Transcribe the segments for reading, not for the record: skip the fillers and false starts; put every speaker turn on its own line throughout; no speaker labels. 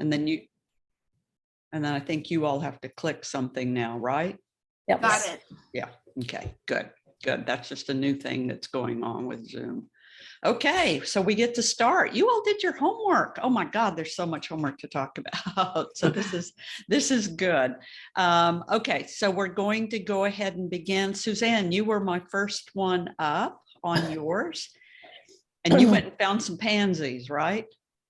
And then I think you all have to click something now, right?
Yep.
Got it.
Yeah. Okay, good. That's just a new thing that's going on with Zoom. Okay, so we get to start. You all did your homework. Oh my God, there's so much homework to talk about. So this is good. Okay, so we're going to go ahead and begin. Suzanne, you were my first one up on yours, and you went and found some pansies, right?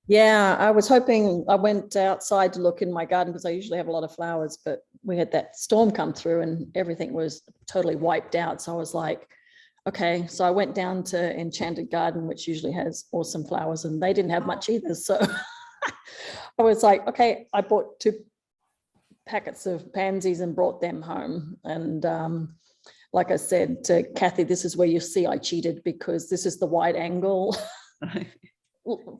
Yeah, I was hoping. I went outside to look in my garden because I usually have a lot of flowers, but we had that storm come through and everything was totally wiped out. So I was like, okay. So I went down to Enchanted Garden, which usually has awesome flowers, and they didn't have much either. So I was like, okay, I bought 2 packets of pansies and brought them home. And like I said to Kathy, this is where you see I cheated, because this is the wide angle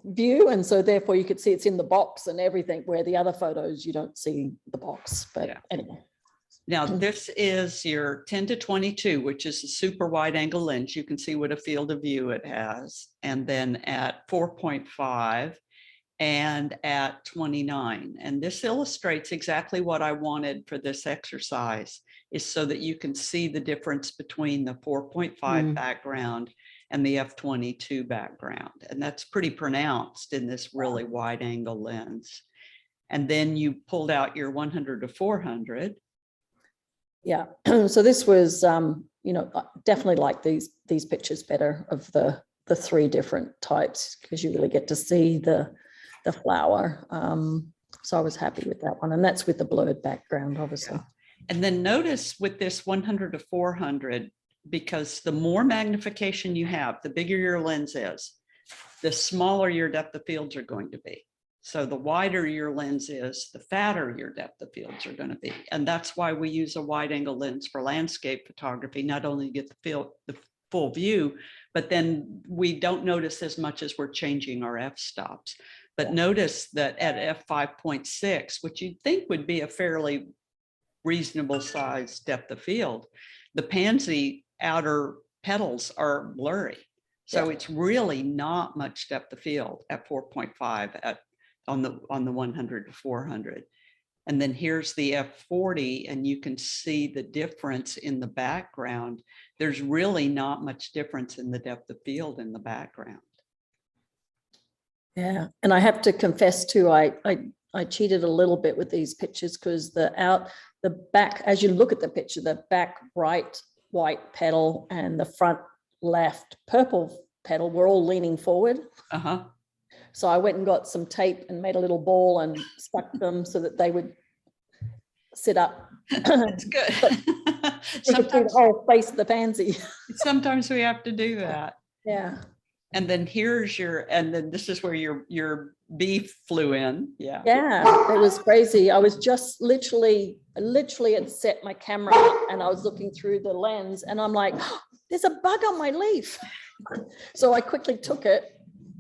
view, and so therefore you could see it's in the box and everything, where the other photos you don't see the box. But
yeah.
Anyway,
now this is your 10-22, which is a super wide angle lens. You can see what a field of view it has. And then at 4.5 and at 29. And this illustrates exactly what I wanted for this exercise, is so that you can see the difference between the 4.5 background and the f/22 background. And that's pretty pronounced in this really wide angle lens. And then you pulled out your 100-400.
yeah. So this was, definitely like these pictures better of the 3 different types, because you really get to see the flower. So I was happy with that one, and that's with the blurred background, obviously.
Yeah. And then notice with this 100-400, because the more magnification you have, the bigger your lens is, the smaller your depth of fields are going to be. So the wider your lens is, the fatter your depth of fields are going to be. And that's why we use a wide angle lens for landscape photography, not only to get the full view, but then we don't notice as much as we're changing our f-stops. But notice that at f5.6, which you'd think would be a fairly reasonable size depth of field, the pansy outer petals are blurry. So it's really not much depth of field at 4.5 on the 100-400. And then here's the f40, and you can see the difference in the background. There's really not much difference in the depth of field in the background.
Yeah, and I have to confess too, I cheated a little bit with these pictures, because the back, as you look at the picture, the back right white petal and the front left purple petal were all leaning forward. So I went and got some tape and made a little ball and stuck them so that they would sit up.
That's good.
You could see the whole face of the pansy.
Sometimes we have to do that.
Yeah.
And then and then this is where your bee flew in. Yeah.
Yeah, it was crazy. I was just literally had set my camera up and I was looking through the lens and I'm like, oh, there's a bug on my leaf. So I quickly took it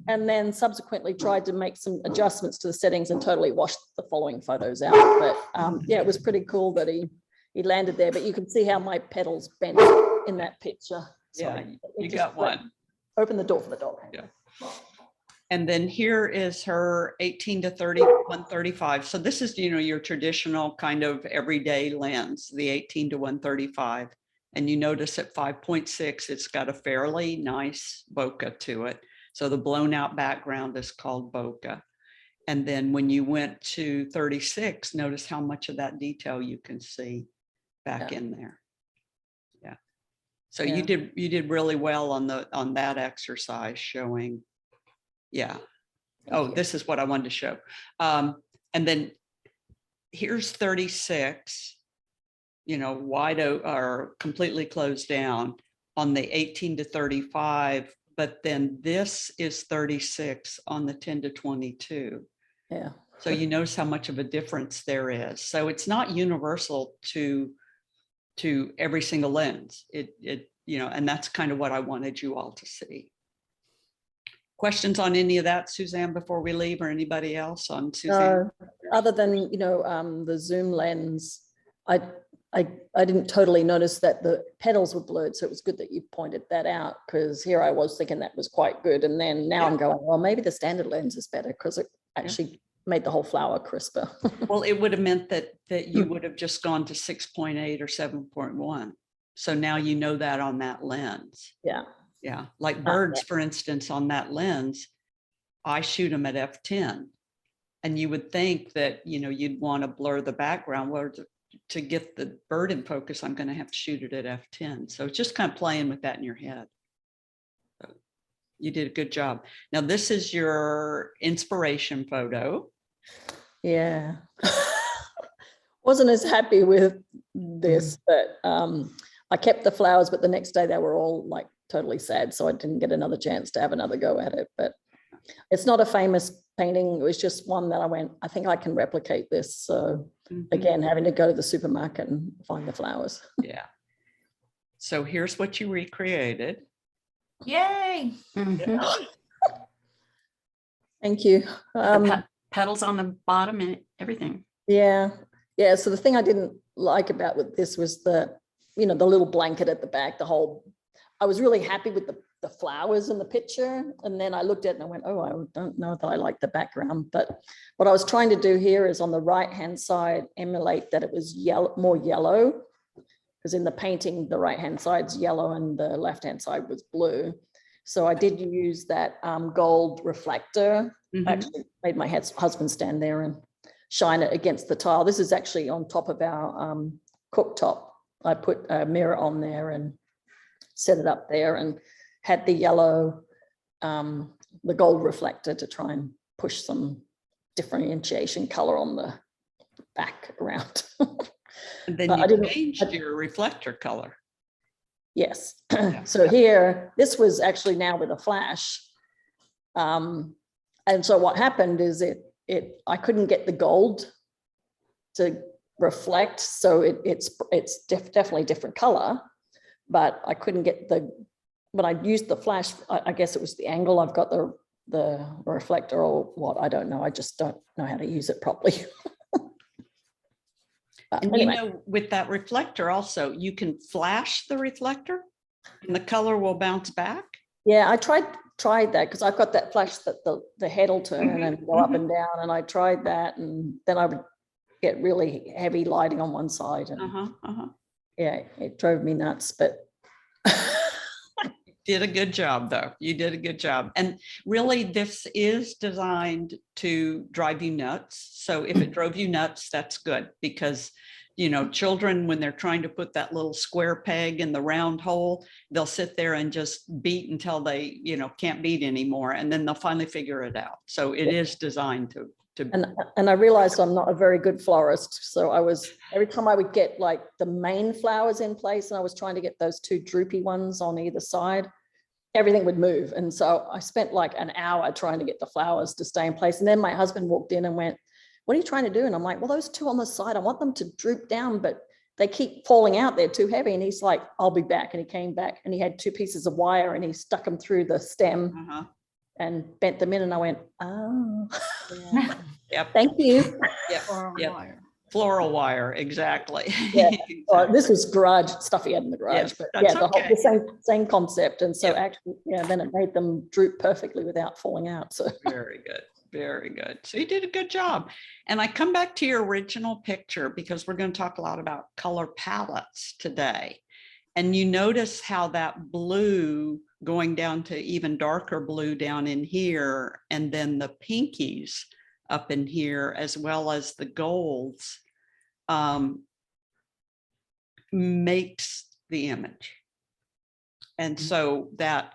and then subsequently tried to make some adjustments to the settings and totally washed the following photos out. But yeah, it was pretty cool that he landed there, but you can see how my petals bent in that picture. So
yeah, you got one.
Open the door for the dog.
Yeah. And then here is her 18-30, 135. So this is, your traditional kind of everyday lens, the 18-135. And you notice at 5.6, it's got a fairly nice bokeh to it. So the blown out background is called bokeh. And then when you went to 36, notice how much of that detail you can see back in there. Yeah. So you did really well on that exercise showing. Yeah. Oh, this is what I wanted to show. And then here's 36, wide or completely closed down on the 18-35. But then this is 36 on the 10-22.
Yeah.
So you notice how much of a difference there is. So it's not universal to every single lens. And that's kind of what I wanted you all to see. Questions on any of that, Suzanne, before we leave, or anybody else on Suzanne?
Other than, the zoom lens, I didn't totally notice that the petals were blurred. So it was good that you pointed that out, because here I was thinking that was quite good. And then now I'm going, well, maybe the standard lens is better because it actually made the whole flower crisper.
Well, it would have meant that you would have just gone to 6.8 or 7.1. So now you know that on that lens.
Yeah.
Yeah, like
yeah.
birds, for instance, on that lens, I shoot them at f10. And you would think that, you'd want to blur the background. Well, to get the bird in focus, I'm going to have to shoot it at f10. So it's just kind of playing with that in your head. So you did a good job. Now, this is your inspiration photo.
Yeah. Wasn't as happy with this, but I kept the flowers, but the next day they were all like totally sad. So I didn't get another chance to have another go at it. But it's not a famous painting. It was just one that I went, I think I can replicate this. So again, having to go to the supermarket and find the flowers.
Yeah. So here's what you recreated.
Yay.
Thank you.
Petals on the bottom and everything.
Yeah. Yeah. So the thing I didn't like about with this was the little blanket at the back, I was really happy with the flowers in the picture. And then I looked at it and I went, oh, I don't know that I like the background. But what I was trying to do here is on the right-hand side, emulate that it was more yellow. Because in the painting, the right-hand side's yellow and the left-hand side was blue. So I did use that gold reflector. I actually made my husband stand there and shine it against the tile. This is actually on top of our cooktop. I put a mirror on there and set it up there and had the yellow, the gold reflector to try and push some differentiation color on the back around.
And then you changed your reflector color.
Yes. So here, this was actually now with a flash. And so what happened is I couldn't get the gold to reflect. So it's definitely different color, but I couldn't get when I used the flash, I guess it was the angle. I've got the reflector or what, I don't know. I just don't know how to use it properly.
And
anyway.
with that reflector also, you can flash the reflector and the color will bounce back.
Yeah, I tried that because I've got that flash that the head will turn and go up and down, and I tried that, and then I would get really heavy lighting on one side, and yeah, it drove me nuts. But
did a good job though. You did a good job. And really this is designed to drive you nuts. So if it drove you nuts, that's good, because children, when they're trying to put that little square peg in the round hole, they'll sit there and just beat until they, can't beat anymore. And then they'll finally figure it out. So it is designed to.
And I realized I'm not a very good florist. So every time I would get like the main flowers in place and I was trying to get those two droopy ones on either side, everything would move. And so I spent like an hour trying to get the flowers to stay in place. And then my husband walked in and went, what are you trying to do? And I'm like, well, those two on the side, I want them to droop down, but they keep falling out. They're too heavy. And he's like, I'll be back. And he came back and he had two pieces of wire and he stuck them through the stem and bent them in. And I went, oh,
Yep.
Thank you.
Yep. Floral wire, exactly.
Yeah. Well, this was garage stuff he had in the garage,
Yes,
but
that's
yeah,
okay.
the same concept. And so actually, yeah, then it made them droop perfectly without falling out. So
Very good. Very good. So you did a good job. And I come back to your original picture because we're going to talk a lot about color palettes today. And you notice how that blue going down to even darker blue down in here, and then the pinkies up in here, as well as the golds, makes the image. And so that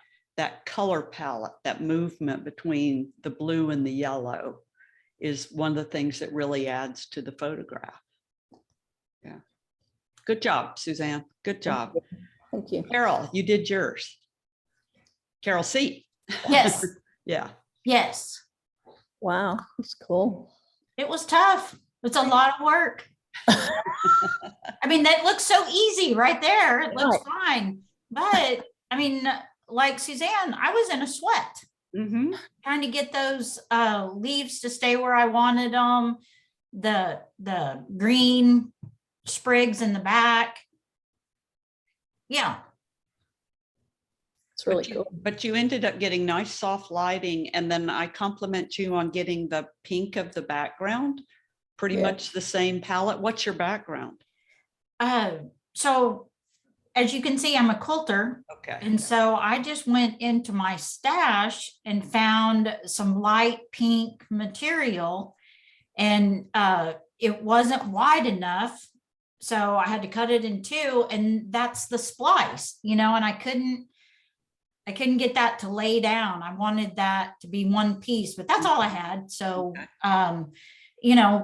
color palette, that movement between the blue and the yellow, is one of the things that really adds to the photograph. Yeah. Good job, Suzanne. Good job.
thank you.
Carol, you did yours. Carol C.
Yes.
Yeah.
Yes.
Wow, that's cool.
It was tough. It's a lot of work. I mean, that looks so easy right there. It looks fine. But I mean, like Suzanne, I was in a sweat trying to get those leaves to stay where I wanted them. The green sprigs in the back. Yeah.
It's really cool.
But you ended up getting nice soft lighting, and then I compliment you on getting the pink of the background, pretty
Yeah.
much the same palette. What's your background?
So as you can see, I'm a quilter.
Okay.
And so I just went into my stash and found some light pink material, and it wasn't wide enough. So I had to cut it in two, and that's the splice, and I couldn't get that to lay down. I wanted that to be one piece, but that's all I had. So,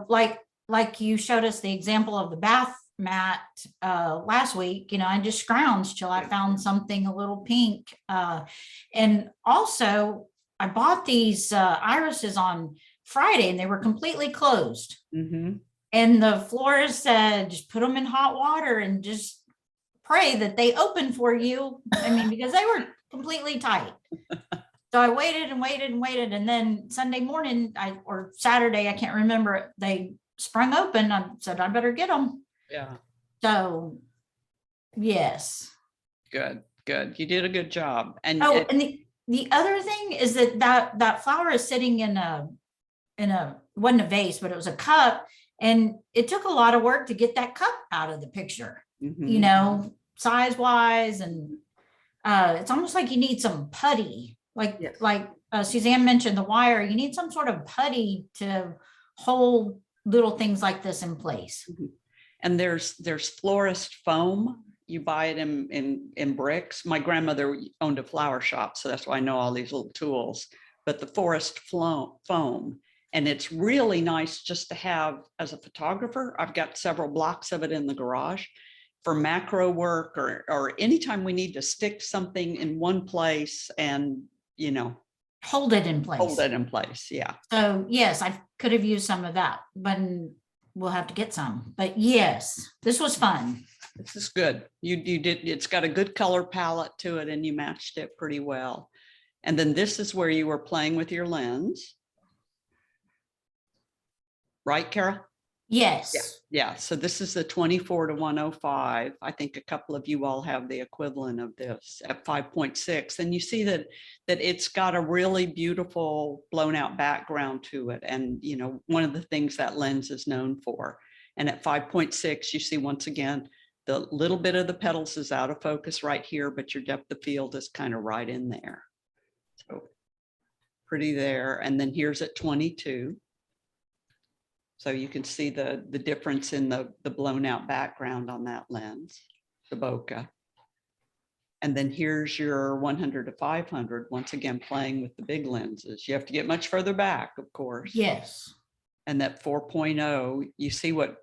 like you showed us the example of the bath mat last week, I just scrounged till I found something a little pink. And also I bought these irises on Friday, and they were completely closed.
Mm-hmm.
And the florist said, just put them in hot water and just pray that they open for you. I mean, because they were completely tight. So I waited and waited and waited. And then Sunday morning, or Saturday, I can't remember, they sprung open. I said, I better get them.
Yeah.
So, yes.
Good. You did a good job. And
And the other thing is that flower is sitting in a, wasn't a vase, but it was a cup. And it took a lot of work to get that cup out of the picture,
mhm.
size wise. And it's almost like you need some putty,
Yes.
like Suzanne mentioned the wire. You need some sort of putty to hold little things like this in place.
And there's florist foam. You buy it in bricks. My grandmother owned a flower shop, so that's why I know all these little tools. But the forest foam, and it's really nice just to have as a photographer. I've got several blocks of it in the garage for macro work, or anytime we need to stick something in one place and
Hold it in place.
hold it in place. Yeah.
So yes, I could have used some of that, but we'll have to get some. But yes, this was fun.
This is good. You did, it's got a good color palette to it, and you matched it pretty well. And then this is where you were playing with your lens. Right, Carol?
Yes.
Yeah. So this is the 24-105. I think a couple of you all have the equivalent of this at 5.6. And you see that it's got a really beautiful blown out background to it. And, one of the things that lens is known for. And at 5.6, you see once again, the little bit of the petals is out of focus right here, but your depth of field is kind of right in there. So pretty there. And then here's at 22. So you can see the difference in the blown out background on that lens, the bokeh. And then here's your 100-500, once again, playing with the big lenses. You have to get much further back, of course.
Yes.
And that 4.0, you see what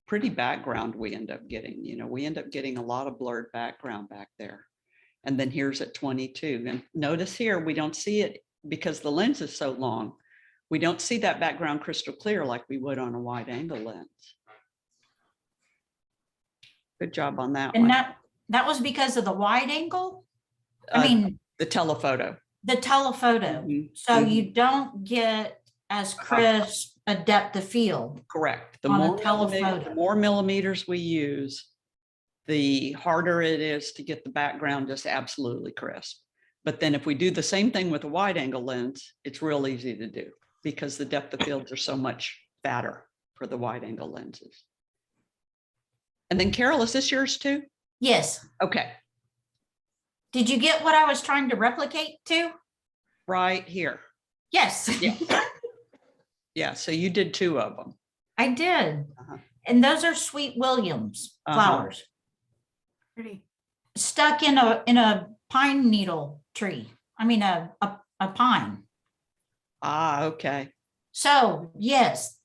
pretty background we end up getting. We end up getting a lot of blurred background back there. And then here's at 22. And notice here, we don't see it because the lens is so long. We don't see that background crystal clear like we would on a wide angle lens. Good job on that
And
one.
that was because of the wide angle. I mean,
the telephoto.
the telephoto.
Mhm,
So
mhm.
you don't get as crisp a depth of field.
Correct. The
on a
more
telephoto.
the more millimeters we use, the harder it is to get the background just absolutely crisp. But then if we do the same thing with a wide angle lens, it's real easy to do because the depth of fields are so much fatter for the wide angle lenses. And then Carol, is this yours too?
Yes.
Okay,
Did you get what I was trying to replicate too?
right here.
Yes.
Yeah. Yeah, so you did two of them.
I did.
Uh-huh.
And those are Sweet Williams
Uh-huh.
flowers. Pretty. Stuck in a pine needle tree. I mean, a pine.
Ah, okay.
So yes,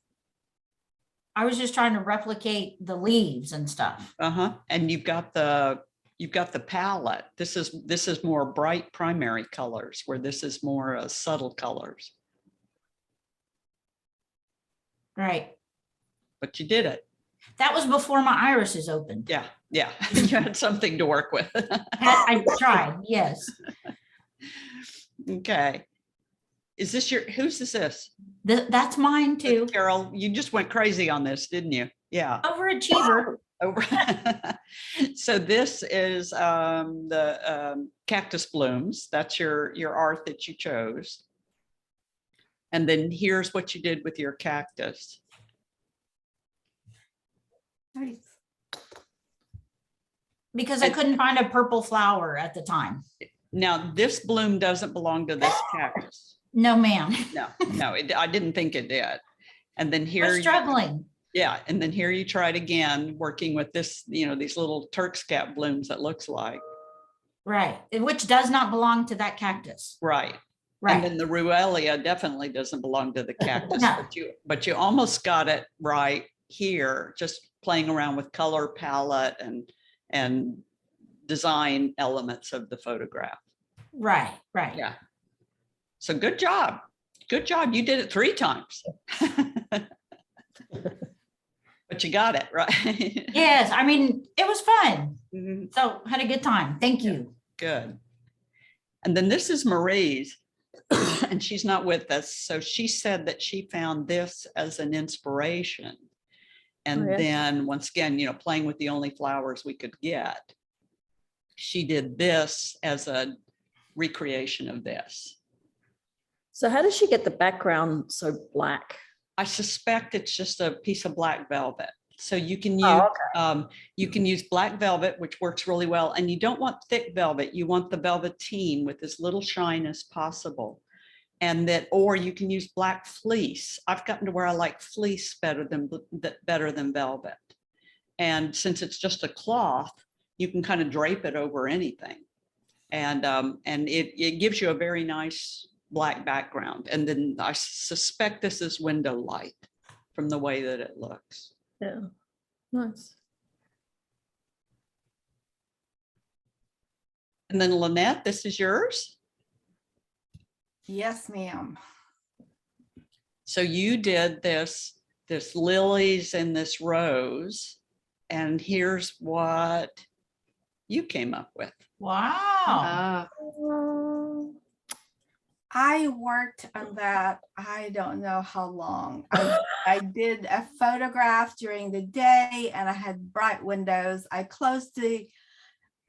I was just trying to replicate the leaves and stuff.
Uh-huh. And you've got the palette. This is more bright primary colors, where this is more subtle colors.
Right.
But you did it.
That was before my irises opened.
Yeah. You had something to work with.
I tried. Yes.
Okay. Is this whose is this?
That's mine too.
Carol, you just went crazy on this, didn't you? Yeah.
Overachiever.
Over. So this is the cactus blooms. That's your art that you chose. And then here's what you did with your cactus.
Nice. Because I couldn't find a purple flower at the time.
Now, this bloom doesn't belong to this cactus.
No, ma'am.
No, I didn't think it did. And then here,
We're struggling.
yeah, and then here you tried again, working with this, these little Turk's cap blooms that looks like.
Right. Which does not belong to that cactus.
Right.
Right.
And then the Ruellia definitely doesn't belong to the cactus,
No.
but you almost got it right here, just playing around with color palette and design elements of the photograph.
Right. Right.
Yeah. So good job. Good job. You did it 3 times. But you got it right.
Yes. I mean, it was fun.
Mhm.
So had a good time. Thank you.
Good. And then this is Marie's, and she's not with us. So she said that she found this as an inspiration. And
yeah.
then once again, playing with the only flowers we could get, she did this as a recreation of this.
So how does she get the background so black?
I suspect it's just a piece of black velvet. So you can use
Oh,
you can use black velvet, which works really well. And you don't want thick velvet. You want the velveteen with as little shine as possible. And or you can use black fleece. I've gotten to where I like fleece better than velvet. And since it's just a cloth, you can kind of drape it over anything. And it gives you a very nice black background. And then I suspect this is window light from the way that it looks.
yeah. Nice.
And then Lynette, this is yours.
Yes, ma'am.
So you did this lilies and this rose, and here's what you came up with.
Wow.
I worked on that, I don't know how long. I did a photograph during the day and I had bright windows. I closed the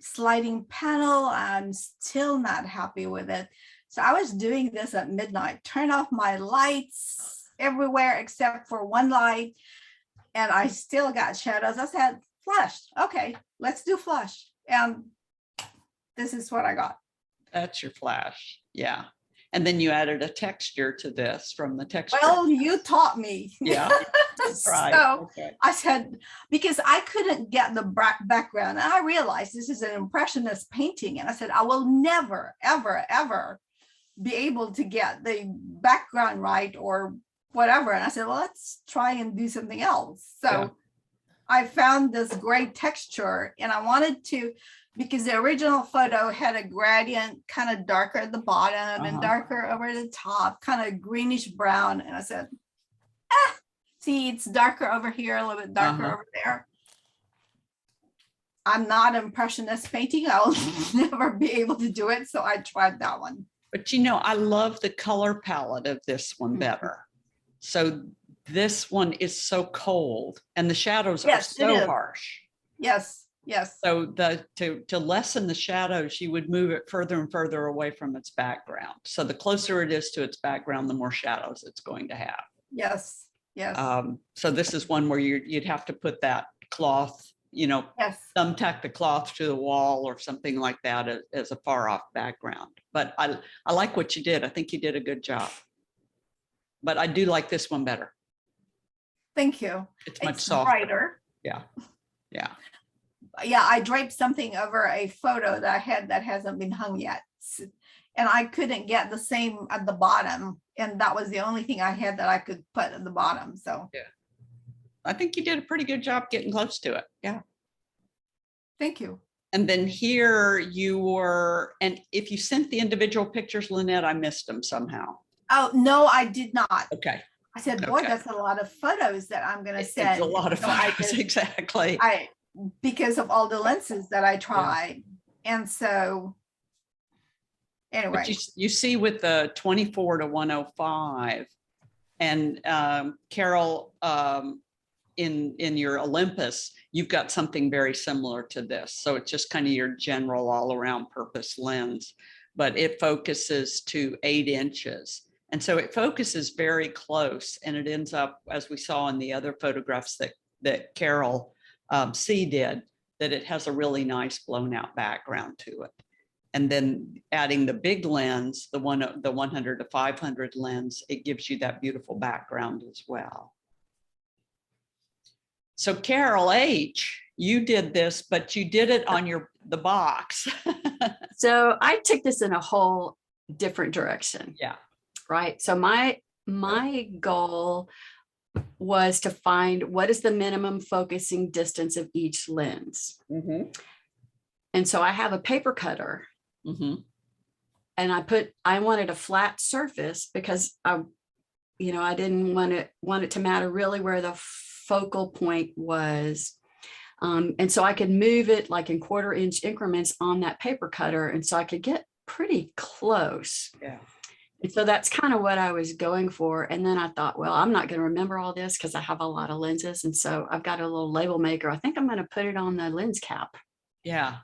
sliding panel. I'm still not happy with it. So I was doing this at midnight, turn off my lights everywhere except for one light. And I still got shadows. I said, flush. Okay, let's do flush. And this is what I got.
That's your flash. Yeah. And then you added a texture to this from the texture.
Well, you taught me.
Yeah. That's right.
So
Okay.
I said, because I couldn't get the background. And I realized this is an impressionist painting. And I said, I will never, ever, ever be able to get the background right or whatever. And I said, well, let's try and do something else. So
Yeah.
I found this great texture and I wanted to, because the original photo had a gradient kind of darker at the bottom and darker over the top, kind of greenish brown. And I said, see, it's darker over here, a little bit darker over there. I'm not impressionist painting. I'll never be able to do it. So I tried that one.
But I love the color palette of this one better. So this one is so cold and the shadows are so harsh.
Yes. Yes.
So to lessen the shadows, you would move it further and further away from its background. So the closer it is to its background, the more shadows it's going to have.
Yes. Yes.
So this is one where you'd have to put that cloth,
Yes.
thumbtack the cloth to the wall or something like that as a far off background. But I like what you did. I think you did a good job. But I do like this one better.
Thank you.
It's much
It's
softer.
brighter.
Yeah. Yeah.
Yeah, I draped something over a photo that I had that hasn't been hung yet. And I couldn't get the same at the bottom. And that was the only thing I had that I could put at the bottom. So
I think you did a pretty good job getting close to it. Yeah.
thank you.
And then here you were, and if you sent the individual pictures, Lynette, I missed them somehow.
Oh, no, I did not.
Okay.
I said, boy,
Okay.
that's a lot of photos that I'm going to
It's
send.
a lot of
So I
photos,
just-
exactly.
because of all the lenses that I tried. And so anyway,
But you see with the 24 to 105 and Carol in your Olympus, you've got something very similar to this. So it's just kind of your general all around purpose lens, but it focuses to 8 inches. And so it focuses very close, and it ends up, as we saw in the other photographs that Carol C did, that it has a really nice blown out background to it. And then adding the big lens, the 100 to 500 lens, it gives you that beautiful background as well. So Carol H, you did this, but you did it on the box.
So I took this in a whole different direction.
Yeah.
Right. So my goal was to find what is the minimum focusing distance of each lens.
Mm-hmm.
And so I have a paper cutter,
Mm-hmm.
and I wanted a flat surface because I didn't want it to matter really where the focal point was. And so I could move it like in 1/4 inch increments on that paper cutter. And so I could get pretty close.
Yeah.
And so that's kind of what I was going for. And then I thought, well, I'm not going to remember all this because I have a lot of lenses. And so I've got a little label maker. I think I'm going to put it on the lens cap,
Yeah.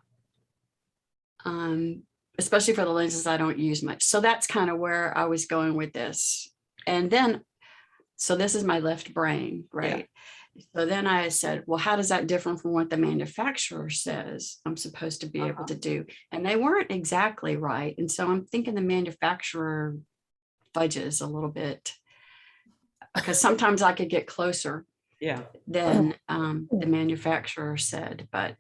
especially for the lenses I don't use much. So that's kind of where I was going with this. And then, so this is my left brain, right? So then I said, well, how does that differ from what the manufacturer says I'm supposed to be able to do? And they weren't exactly right. And so I'm thinking the manufacturer fudges a little bit, because sometimes I could get closer
Yeah.
than the manufacturer said. But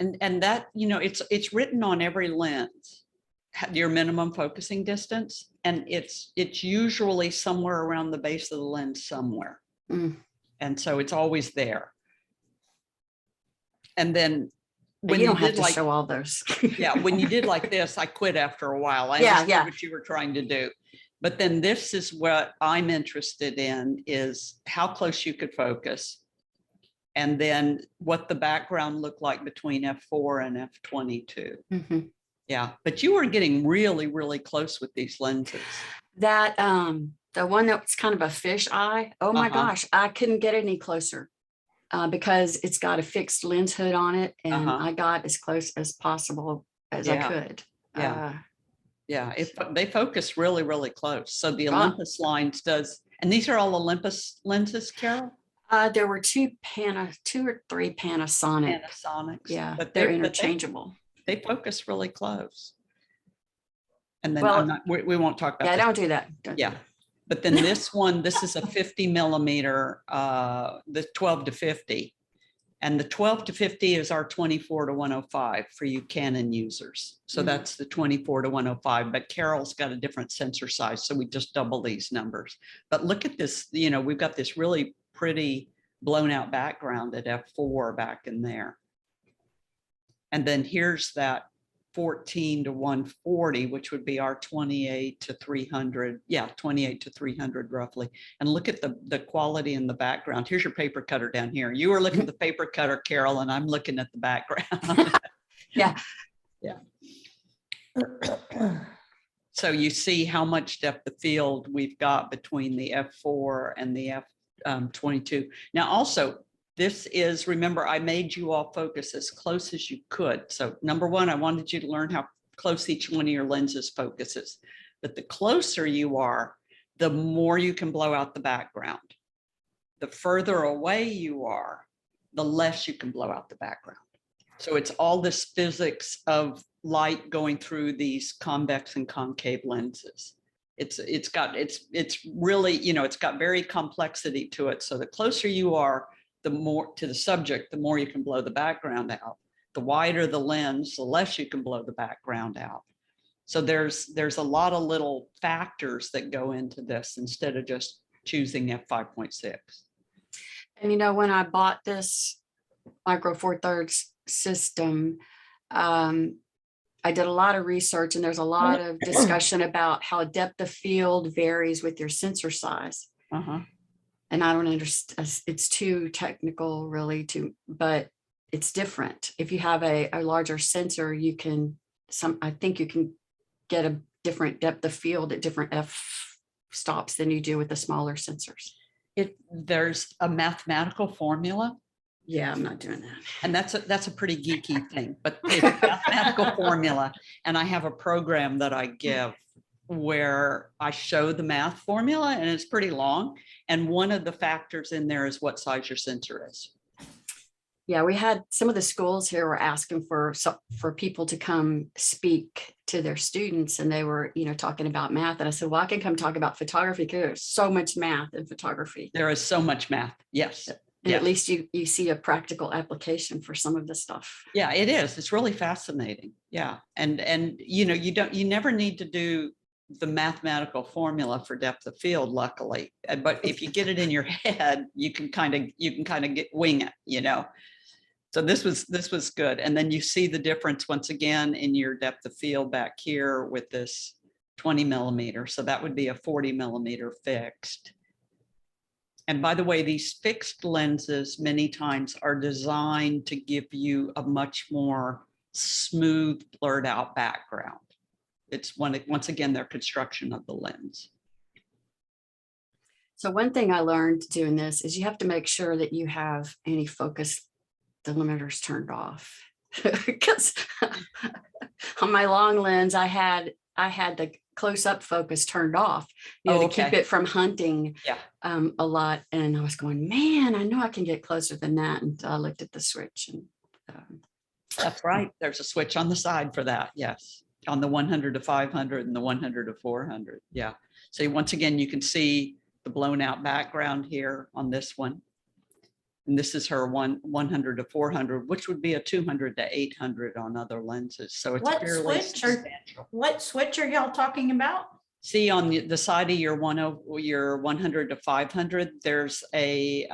And that, it's written on every lens, your minimum focusing distance. And it's usually somewhere around the base of the lens somewhere. And so it's always there. And then when
you don't have
did
to
like,
show all those.
yeah, when you did like this, I quit after a while. I
Yeah,
understood
yeah.
what you were trying to do. But then this is what I'm interested in, is how close you could focus. And then what the background looked like between f4 and f22.
Mhm.
Yeah, but you were getting really, really close with these lenses.
That the one that's kind of a fish eye, oh my gosh, I couldn't get any closer because it's got a fixed lens hood on it, and I got as close as possible as I could.
Yeah. Yeah, they focus really, really close. So the Olympus lines does, and these are all Olympus lenses, Carol?
There were 2 or 3 Panasonic.
Panasonics.
Yeah,
but
they're interchangeable.
They focus really close. And then
Well,
we won't talk about
Yeah,
this.
don't do that. Don't do
Yeah.
that.
But then this one, this is a 50 millimeter, the 12 to 50. And the 12 to 50 is our 24 to 105 for you Canon users. So that's the 24 to 105, but Carol's got a different sensor size. So we just double these numbers. But look at this, we've got this really pretty blown out background at f4 back in there. And then here's that 14 to 140, which would be our 28 to 300. Yeah, 28 to 300 roughly. And look at the quality in the background. Here's your paper cutter down here. You were looking at the paper cutter, Carol, and I'm looking at the background.
Yeah.
Yeah. So you see how much depth of field we've got between the f4 and the f22. Now also, this is, remember, I made you all focus as close as you could. So number one, I wanted you to learn how close each one of your lenses focuses. But the closer you are, the more you can blow out the background. The further away you are, the less you can blow out the background. So it's all this physics of light going through these convex and concave lenses. It's really, it's got very complexity to it. So the closer you are, the more to the subject, the more you can blow the background out. The wider the lens, the less you can blow the background out. So there's a lot of little factors that go into this instead of just choosing f5.6.
And when I bought this Micro Four Thirds system, I did a lot of research, and there's a lot of discussion about how depth of field varies with your sensor size. And I don't understand, it's too technical really but it's different. If you have a larger sensor, I think you can get a different depth of field at different f stops than you do with the smaller sensors.
There's a mathematical formula,
Yeah, I'm not doing that.
and that's a pretty geeky thing, but it's a mathematical formula. And I have a program that I give where I show the math formula, and it's pretty long. And one of the factors in there is what size your sensor is.
Yeah, we had some of the schools here were asking for people to come speak to their students, and they were, talking about math. And I said, well, I can come talk about photography because there's so much math in photography.
There is so much math. Yes.
And
Yeah.
at least you see a practical application for some of the stuff.
Yeah, it is. It's really fascinating. Yeah. And you never need to do the mathematical formula for depth of field, luckily. But if you get it in your head, you can kind of wing it. So this was good. And then you see the difference once again in your depth of field back here with this 20 millimeter. So that would be a 40 millimeter fixed. And by the way, these fixed lenses many times are designed to give you a much more smooth, blurred out background. It's once again, their construction of the lens.
So one thing I learned doing this is you have to make sure that you have any focus delimiters turned off. Because on my long lens, I had the close-up focus turned off, to keep it from hunting a lot. And I was going, man, I know I can get closer than that. And I looked at the switch, and
That's right. There's a switch on the side for that. Yes. On the 100 to 500 and the 100 to 400. Yeah. So once again, you can see the blown out background here on this one. And this is her 100 to 400, which would be a 200 to 800 on other lenses. So it's
What
fairly
switch or-
substantial.
What switch are y'all talking about?
See on the side of your 100 to 500, there's a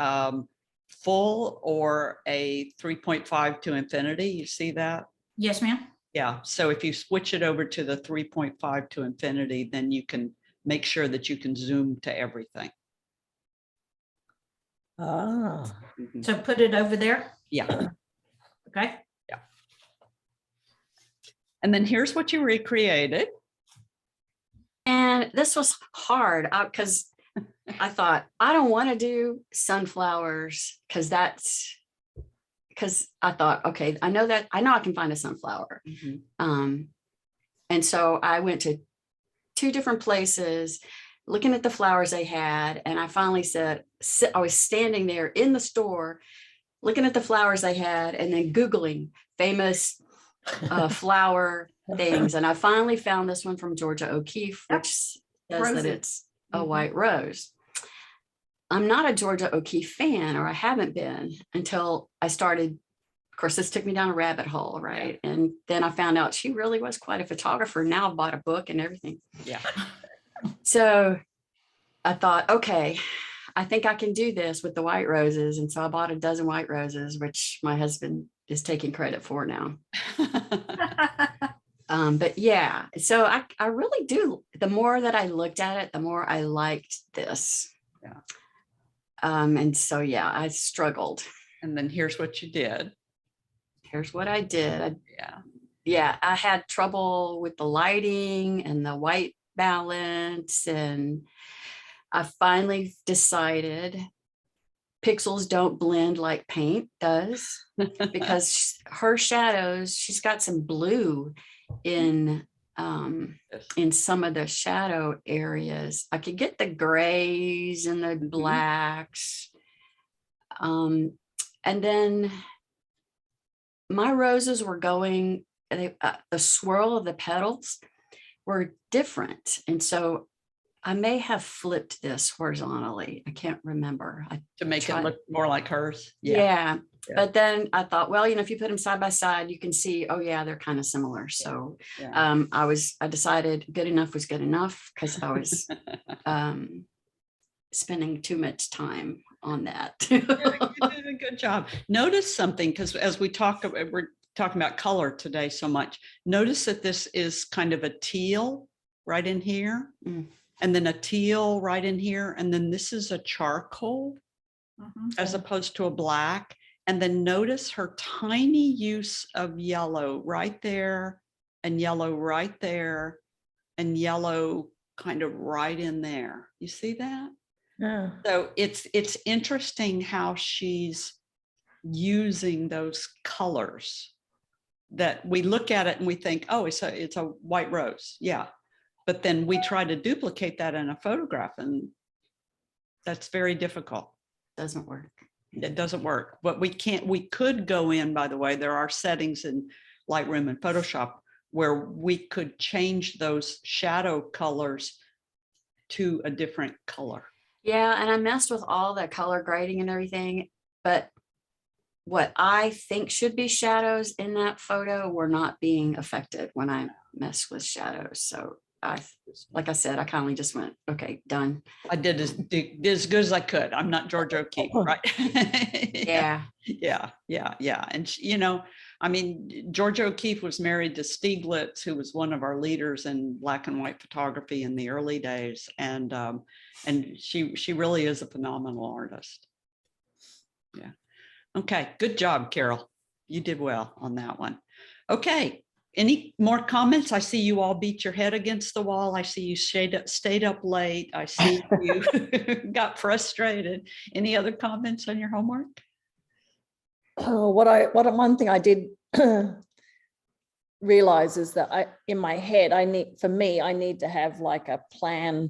full or a 3.5 to infinity. You see that?
Yes, ma'am.
Yeah. So if you switch it over to the 3.5 to infinity, then you can make sure that you can zoom to everything.
Ah,
Mhm.
So put it over there.
Yeah.
Okay.
And then here's what you recreated.
And this was hard because I thought, I don't want to do sunflowers because I thought, okay, I know I can find a sunflower.
Mhm.
And so I went to 2 different places looking at the flowers they had. And I finally said, I was standing there in the store looking at the flowers they had and then Googling famous flower things. And I finally found this one from Georgia O'Keeffe, which says
Rosy.
that it's a
Mhm.
white rose. I'm not a Georgia O'Keeffe fan, or I haven't been until I started. Of course, this took me down a rabbit hole, right? And then I found out she really was quite a photographer. Now I've bought a book and everything.
Yeah.
So I thought, okay, I think I can do this with the white roses. And so I bought a dozen white roses, which my husband is taking credit for now. But yeah, so I really do. The more that I looked at it, the more I liked this.
Yeah.
And so, yeah, I struggled.
And then here's what you did.
Here's what I did.
Yeah.
I had trouble with the lighting and the white balance. And I finally decided pixels don't blend like paint does, because her shadows, she's got some blue in some of the shadow areas. I could get the grays and the blacks. And then my roses were going, the swirl of the petals were different. And so I may have flipped this horizontally. I can't remember.
To make it look more like hers.
Yeah.
Yeah.
But then I thought, well, if you put them side by side, you can see, oh yeah, they're kind of similar. So
Yeah.
I decided good enough was good enough, because I was spending too much time on that.
You did a good job. Notice something, because as we're talking about color today so much. Notice that this is kind of a teal right in here, and then a teal right in here, and then this is a charcoal as opposed to a black. And then notice her tiny use of yellow right there, and yellow right there, and yellow kind of right in there. You see that?
Yeah.
So it's interesting how she's using those colors that we look at it and we think, oh, it's a white rose. Yeah. But then we try to duplicate that in a photograph, and that's very difficult.
Doesn't work.
It doesn't work. But we could go in, by the way, there are settings in Lightroom and Photoshop where we could change those shadow colors to a different color.
Yeah, and I messed with all the color grading and everything, but what I think should be shadows in that photo were not being affected when I messed with shadows. So like I said, I kindly just went, okay, done.
I did as good as I could. I'm not Georgia O'Keeffe, right?
Yeah.
Yeah. And I mean, Georgia O'Keeffe was married to Stieglitz, who was one of our leaders in black and white photography in the early days. And she really is a phenomenal artist. Yeah. Okay. Up job, Carol. You did well on that one. Okay. Any more comments? I see you all beat your head against the wall. I see you stayed up late. I see you got frustrated. Any other comments on your homework?
Oh, one thing I did realize is that in my head, I need to have like a plan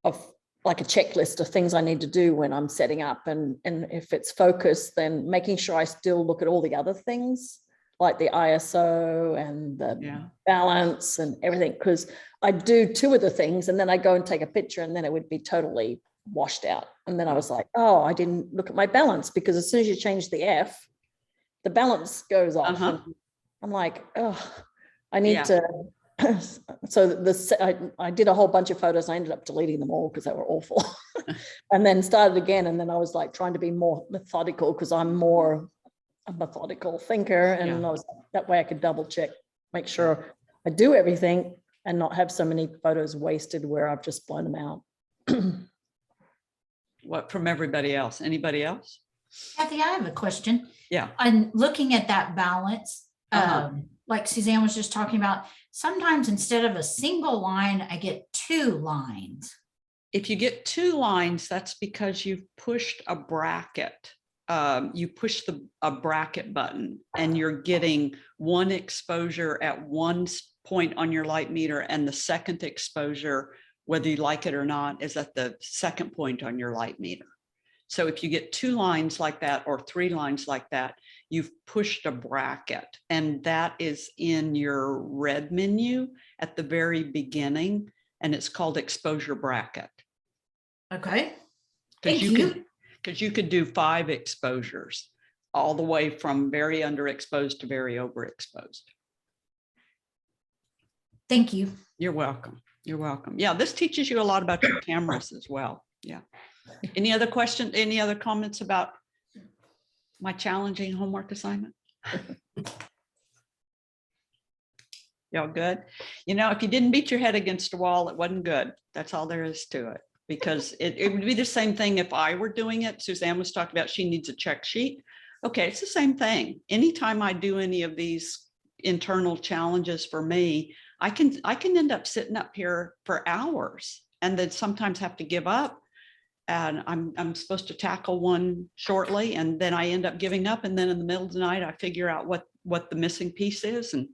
of like a checklist of things I need to do when I'm setting up. And if it's focused, then making sure I still look at all the other things like the ISO and the balance and everything, because I do 2 of the things and then I go and take a picture and then it would be totally washed out. And then I was like, oh, I didn't look at my balance, because as soon as you change the F, the balance goes off. And I'm like, oh, I need to. So I did a whole bunch of photos. I ended up deleting them all because they were awful. And then started again. And then I was like trying to be more methodical, because I'm more a methodical thinker. And I was that way I could double check, make sure I do everything and not have so many photos wasted where I've just blown them out.
What from everybody else? Anybody else?
Kathy, I have a question.
Yeah.
I'm looking at that balance, like Suzanne was just talking about. Sometimes instead of a single line, I get 2 lines.
If you get 2 lines, that's because you've pushed a bracket. You push a bracket button and you're getting one exposure at one point on your light meter, and the second exposure, whether you like it or not, is at the second point on your light meter. So if you get 2 lines like that or 3 lines like that, you've pushed a bracket, and that is in your red menu at the very beginning, and it's called exposure bracket.
Okay. Thank you.
Because you could do 5 exposures, all the way from very underexposed to very overexposed.
Thank you.
You're welcome. You're welcome. Yeah, this teaches you a lot about your cameras as well. Yeah. Any other questions? Any other comments about my challenging homework assignment? Y'all good? If you didn't beat your head against a wall, it wasn't good. That's all there is to it. Because it would be the same thing if I were doing it. Suzanne was talking about she needs a check sheet. Okay, it's the same thing. Anytime I do any of these internal challenges for me, I can end up sitting up here for hours and then sometimes have to give up. And I'm supposed to tackle one shortly, and then I end up giving up. And then in the middle of the night, I figure out what the missing piece is. And,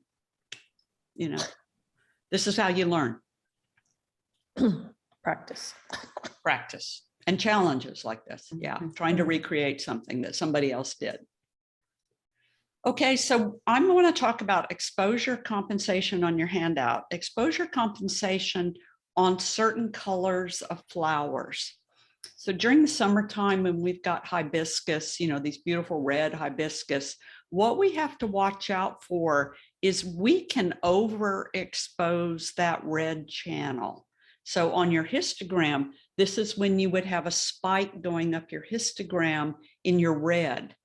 this is how you learn.
Practice
And challenges like this. Yeah. Trying to recreate something that somebody else did. Okay. So I'm going to talk about exposure compensation on your handout, exposure compensation on certain colors of flowers. So during the summertime, when we've got hibiscus, these beautiful red hibiscus, what we have to watch out for is we can overexpose that red channel. So on your histogram, this is when you would have a spike going up your histogram in your red.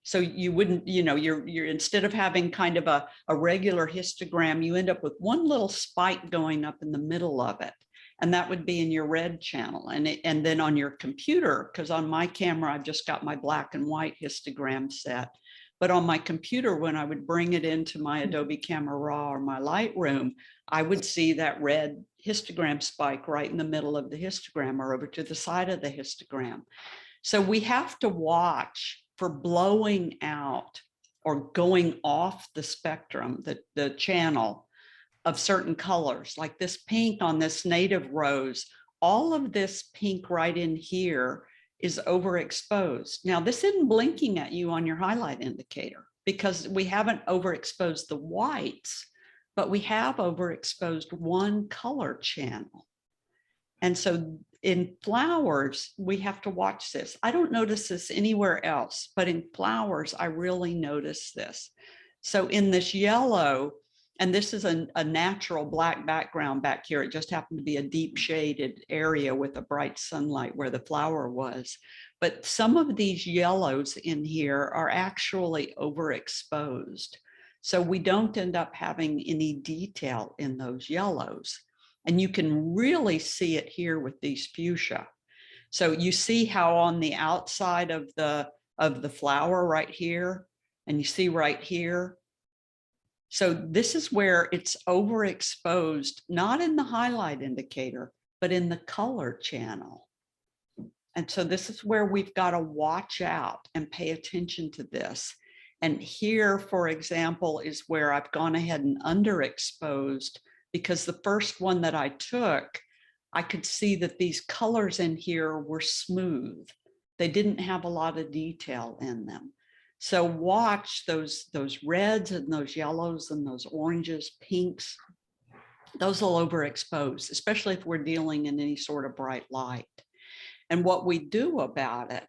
So you wouldn't, you're instead of having kind of a regular histogram, you end up with one little spike going up in the middle of it. And that would be in your red channel. And then on your computer, because on my camera, I've just got my black and white histogram set. But on my computer, when I would bring it into my Adobe Camera Raw or my Lightroom, I would see that red histogram spike right in the middle of the histogram or over to the side of the histogram. So we have to watch for blowing out or going off the spectrum, the channel of certain colors, like this pink on this native rose. All of this pink right in here is overexposed. Now, this isn't blinking at you on your highlight indicator because we haven't overexposed the whites, but we have overexposed one color channel. And so in flowers, we have to watch this. I don't notice this anywhere else, but in flowers, I really notice this. So in this yellow, and this is a natural black background back here. It just happened to be a deep shaded area with a bright sunlight where the flower was. But some of these yellows in here are actually overexposed. So we don't end up having any detail in those yellows. And you can really see it here with these fuchsia. So you see how on the outside of the flower right here, and you see right here. So this is where it's overexposed, not in the highlight indicator, but in the color channel. And so this is where we've got to watch out and pay attention to this. And here, for example, is where I've gone ahead and underexposed, because the first one that I took, I could see that these colors in here were smooth. They didn't have a lot of detail in them. So watch those reds and those yellows and those oranges, pinks. Those will overexpose, especially if we're dealing in any sort of bright light. And what we do about it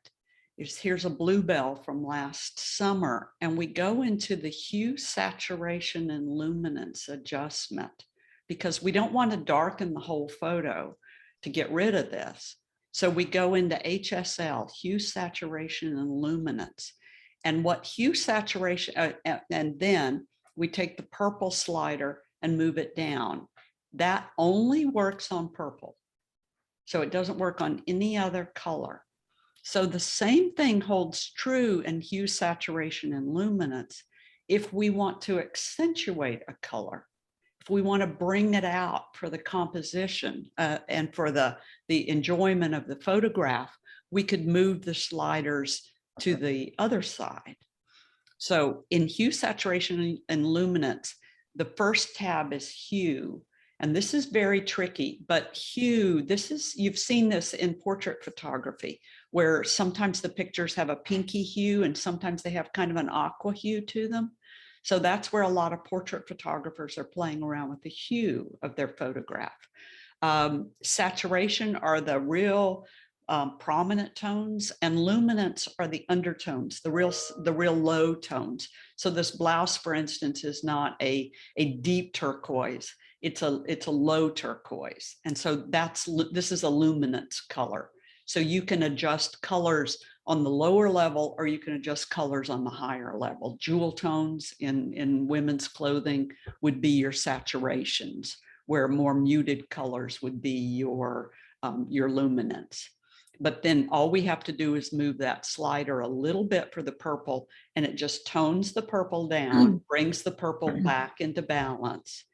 is, here's a bluebell from last summer, and we go into the hue, saturation, and luminance adjustment, because we don't want to darken the whole photo to get rid of this. So we go into HSL, hue, saturation, and luminance. And what hue, saturation, and then we take the purple slider and move it down. That only works on purple. So it doesn't work on any other color. So the same thing holds true in hue, saturation, and luminance. If we want to accentuate a color, if we want to bring it out for the composition and for the enjoyment of the photograph, we could move the sliders to the other side. So in hue, saturation, and luminance, the first tab is hue. And this is very tricky, but hue, you've seen this in portrait photography, where sometimes the pictures have a pinky hue and sometimes they have kind of an aqua hue to them. So that's where a lot of portrait photographers are playing around with the hue of their photograph. Saturation are the real prominent tones, and luminance are the undertones, the real low tones. So this blouse, for instance, is not a deep turquoise. It's a low turquoise. And so this is a luminance color. So you can adjust colors on the lower level, or you can adjust colors on the higher level. Jewel tones in women's clothing would be your saturations, where more muted colors would be your luminance. But then all we have to do is move that slider a little bit for the purple, and it just tones the purple down, brings the purple back into balance.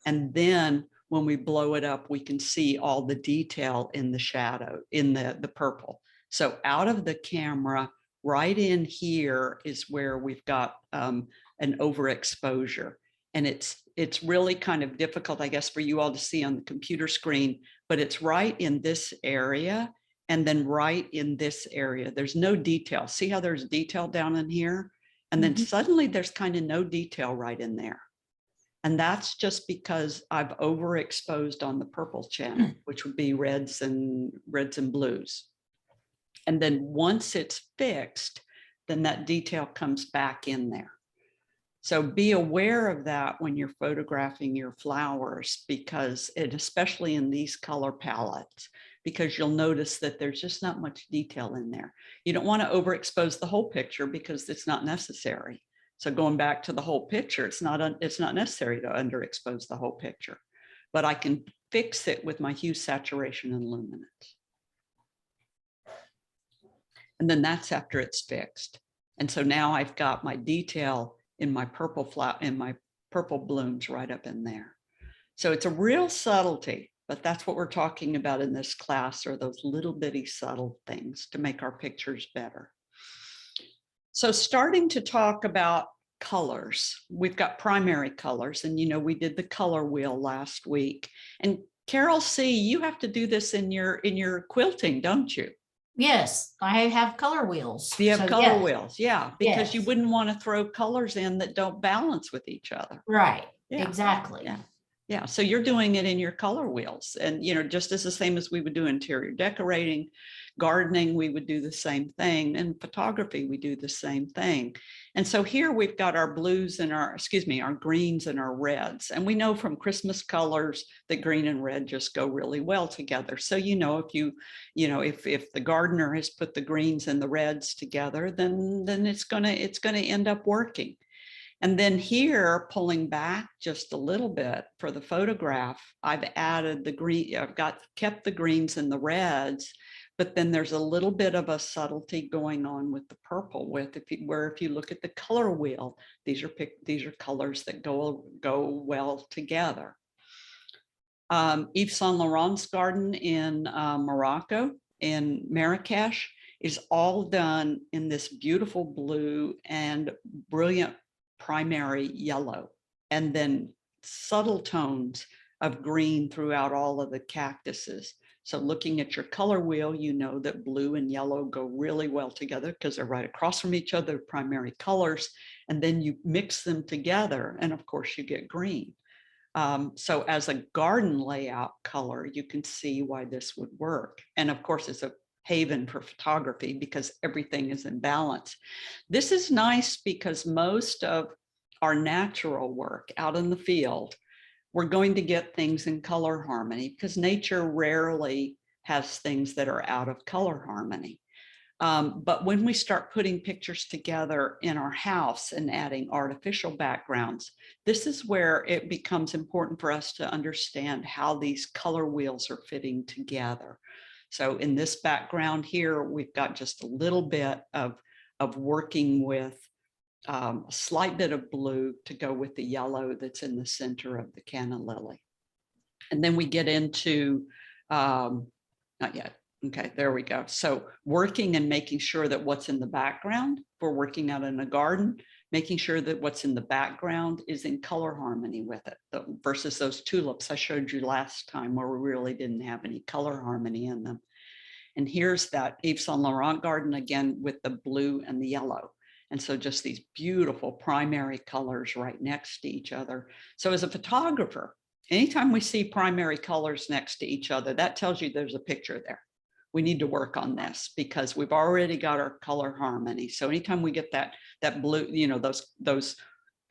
And then when we blow it up, we can see all the detail in the shadow, in the purple. So out of the camera, right in here is where we've got an overexposure. And it's really kind of difficult, I guess, for you all to see on the computer screen, but it's right in this area. And then right in this area, there's no detail. See how there's detail down in here? And then suddenly there's kind of no detail right in there. And that's just because I've overexposed on the purple channel, which would be reds and blues. And then once it's fixed, then that detail comes back in there. So be aware of that when you're photographing your flowers, because especially in these color palettes, because you'll notice that there's just not much detail in there. You don't want to overexpose the whole picture because it's not necessary. So going back to the whole picture, it's not necessary to underexpose the whole picture, but I can fix it with my hue, saturation, and luminance. And then that's after it's fixed. And so now I've got my detail in my purple blooms right up in there. So it's a real subtlety, but that's what we're talking about in this class, are those little bitty subtle things to make our pictures better. So starting to talk about colors, we've got primary colors, and we did the color wheel last week. And Carol C., you have to do this in your quilting, don't you?
Yes, I have color wheels.
You have
So,
color
yes.
wheels, yeah, because you
Yes.
wouldn't want to throw colors in that don't balance with each other.
Right,
Yeah,
exactly.
yeah. Yeah, so you're doing it in your color wheels, and just as the same as we would do interior decorating, gardening, we would do the same thing, and photography, we do the same thing. And so here we've got our blues and our greens and our reds, and we know from Christmas colors that green and red just go really well together. So if the gardener has put the greens and the reds together, then it's gonna end up working. And then here, pulling back just a little bit for the photograph, I've added the green, kept the greens and the reds, but then there's a little bit of a subtlety going on with the purple, if you look at the color wheel, these are colors that go well together. Yves Saint Laurent's garden in Morocco, in Marrakesh, is all done in this beautiful blue and brilliant primary yellow, and then subtle tones of green throughout all of the cactuses. So looking at your color wheel, you know that blue and yellow go really well together because they're right across from each other, primary colors, and then you mix them together, and of course you get green. So as a garden layout color, you can see why this would work. And of course, it's a haven for photography because everything is in balance. This is nice because most of our natural work out in the field, we're going to get things in color harmony because nature rarely has things that are out of color harmony. But when we start putting pictures together in our house and adding artificial backgrounds, this is where it becomes important for us to understand how these color wheels are fitting together. So in this background here, we've got just a little bit of working with a slight bit of blue to go with the yellow that's in the center of the canna lily. And then we get into, not yet. Okay, there we go. So working and making sure that what's in the background, if we're working out in a garden, making sure that what's in the background is in color harmony with it, versus those tulips I showed you last time where we really didn't have any color harmony in them. And here's that Yves Saint Laurent garden again with the blue and the yellow. And so just these beautiful primary colors right next to each other. So as a photographer, anytime we see primary colors next to each other, that tells you there's a picture there. We need to work on this because we've already got our color harmony. So anytime we get that blue, those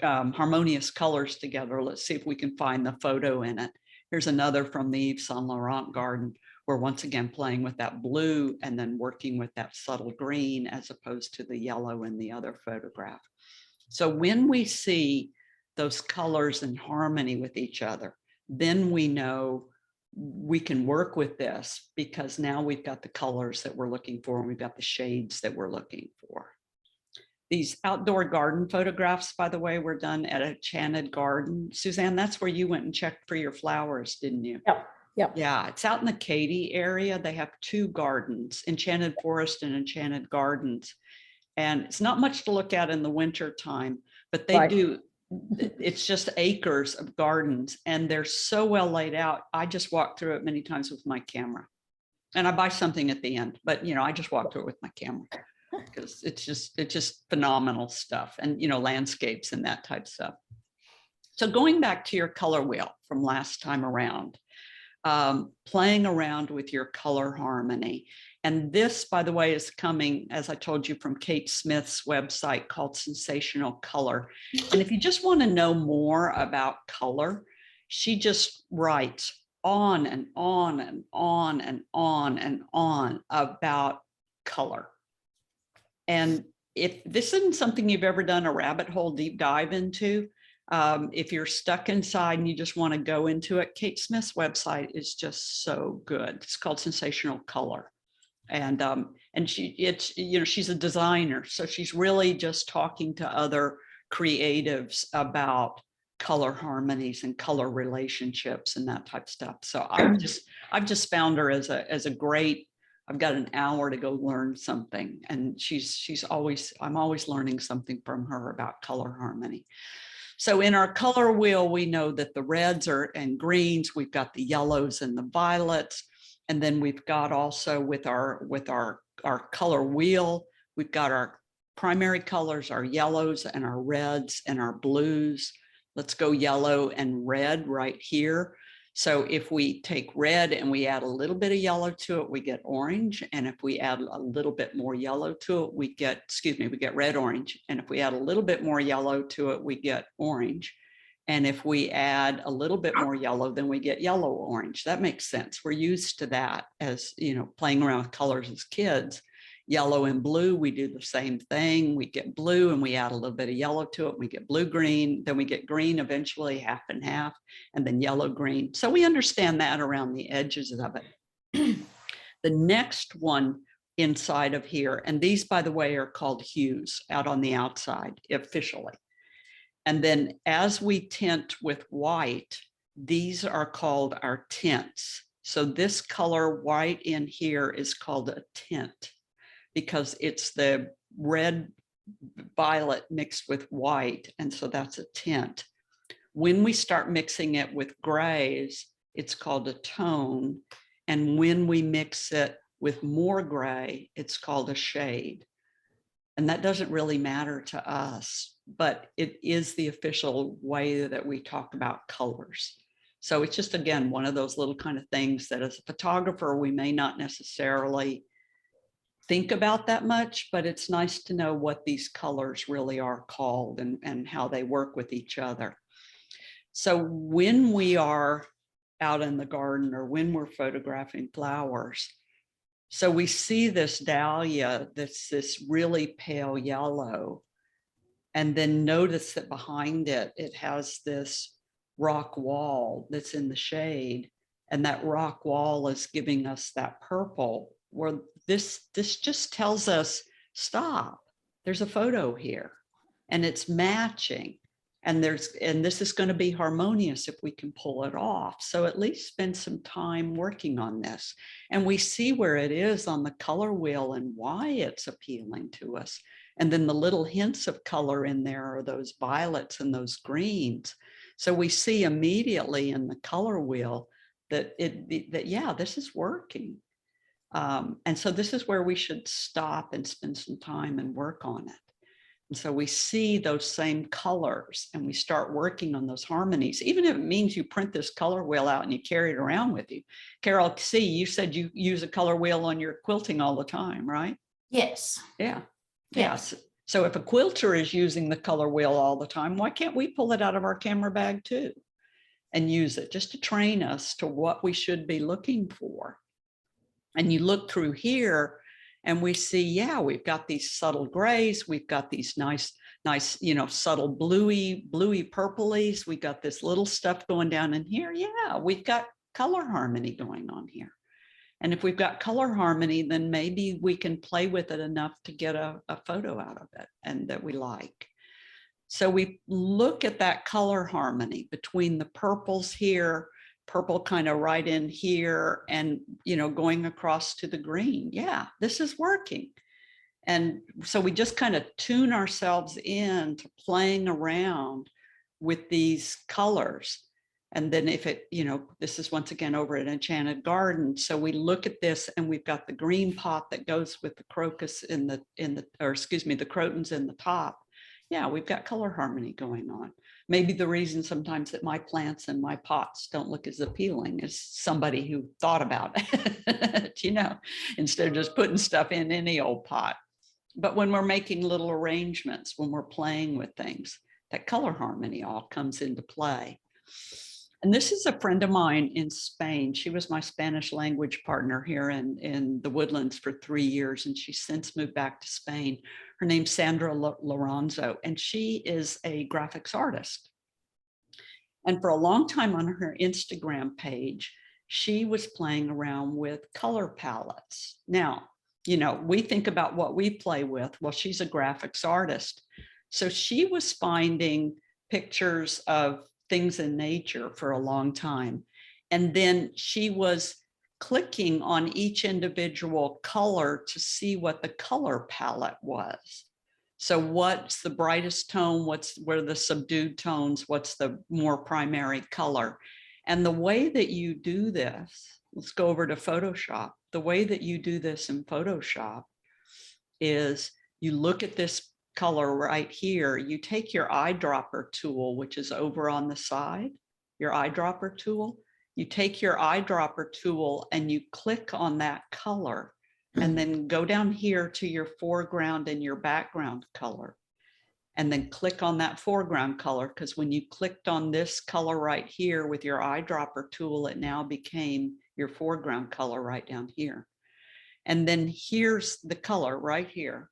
harmonious colors together, let's see if we can find the photo in it. Here's another from the Yves Saint Laurent garden. We're once again playing with that blue and then working with that subtle green as opposed to the yellow in the other photograph. So when we see those colors in harmony with each other, then we know we can work with this because now we've got the colors that we're looking for and we've got the shades that we're looking for. These outdoor garden photographs, by the way, were done at Enchanted Garden. Suzanne, that's where you went and checked for your flowers, didn't you?
Yep. Yep.
Yeah, it's out in the Katy area. They have two gardens, Enchanted Forest and Enchanted Gardens. And it's not much to look at in the winter time, but they do. It's just acres of gardens and they're so well laid out. I just walk through it many times with my camera and I buy something at the end, but I just walk through it with my camera because it's just phenomenal stuff and, landscapes and that type of stuff. So going back to your color wheel from last time around, playing around with your color harmony. And this, by the way, is coming, as I told you, from Kate Smith's website called Sensational Color. And if you just want to know more about color, she just writes on and on and on and on and on about color. And if this isn't something you've ever done a rabbit hole deep dive into, if you're stuck inside and you just want to go into it, Kate Smith's website is just so good. It's called Sensational Color. And she's a designer, so she's really just talking to other creatives about color harmonies and color relationships and that type of stuff. So I've just found her as a great. I've got an hour to go learn something, and I'm always learning something from her about color harmony. So in our color wheel, we know that the reds and greens, we've got the yellows and the violets. And then we've got also with our color wheel, we've got our primary colors, our yellows and our reds and our blues. Let's go yellow and red right here. So if we take red and we add a little bit of yellow to it, we get orange. And if we add a little bit more yellow to it, we get red, orange. And if we add a little bit more yellow to it, we get orange. And if we add a little bit more yellow, then we get yellow orange. That makes sense. We're used to that as, playing around with colors as kids. Yellow and blue, we do the same thing. We get blue and we add a little bit of yellow to it. We get blue, green, then we get green, eventually half and half, and then yellow, green. So we understand that around the edges of it. The next one inside of here, and these, by the way, are called hues out on the outside officially. And then as we tint with white, these are called our tints. So this color white in here is called a tint because it's the red violet mixed with white. And so that's a tint. When we start mixing it with grays, it's called a tone. And when we mix it with more gray, it's called a shade. And that doesn't really matter to us, but it is the official way that we talk about colors. So it's just, again, one of those little kind of things that as a photographer, we may not necessarily think about that much, but it's nice to know what these colors really are called and how they work with each other. So when we are out in the garden or when we're photographing flowers, so we see this dahlia that's this really pale yellow, and then notice that behind it, it has this rock wall that's in the shade, and that rock wall is giving us that purple, where this just tells us, stop, there's a photo here, and it's matching. And this is going to be harmonious if we can pull it off. So at least spend some time working on this. And we see where it is on the color wheel and why it's appealing to us. And then the little hints of color in there are those violets and those greens. So we see immediately in the color wheel that yeah, this is working. And so this is where we should stop and spend some time and work on it. And so we see those same colors and we start working on those harmonies, even if it means you print this color wheel out and you carry it around with you. Carol, see, you said you use a color wheel on your quilting all the time, right?
Yes.
Yeah. Yes. So if a quilter is using the color wheel all the time, why can't we pull it out of our camera bag too and use it just to train us to what we should be looking for? And you look through here and we see, yeah, we've got these subtle grays. We've got these nice, subtle bluey purplies. We got this little stuff going down in here. Yeah, we've got color harmony going on here. And if we've got color harmony, then maybe we can play with it enough to get a photo out of it and that we like. So we look at that color harmony between the purples here, purple kind of right in here, and going across to the green. Yeah, this is working. And so we just kind of tune ourselves in to playing around with these colors. And then if it, this is once again over at Enchanted Garden. So we look at this and we've got the green pot that goes with the crocus the crotons in the top. Yeah, we've got color harmony going on. Maybe the reason sometimes that my plants and my pots don't look as appealing as somebody who thought about it, instead of just putting stuff in any old pot. But when we're making little arrangements, when we're playing with things, that color harmony all comes into play. And this is a friend of mine in Spain. She was my Spanish language partner here in the Woodlands for 3 years, and she's since moved back to Spain. Her name's Sandra Lorenzo, and she is a graphics artist. And for a long time on her Instagram page, she was playing around with color palettes. Now, you know, we think about what we play with. Well, she's a graphics artist. So she was finding pictures of things in nature for a long time. And then she was clicking on each individual color to see what the color palette was. So what's the brightest tone? What are the subdued tones? What's the more primary color? And the way that you do this, let's go over to Photoshop. The way that you do this in Photoshop is you look at this color right here, you take your eyedropper tool, which is over on the side, your eyedropper tool, you take your eyedropper tool and you click on that color and then go down here to your foreground and your background color. And then click on that foreground color, because when you clicked on this color right here with your eyedropper tool, it now became your foreground color right down here. And then here's the color right here.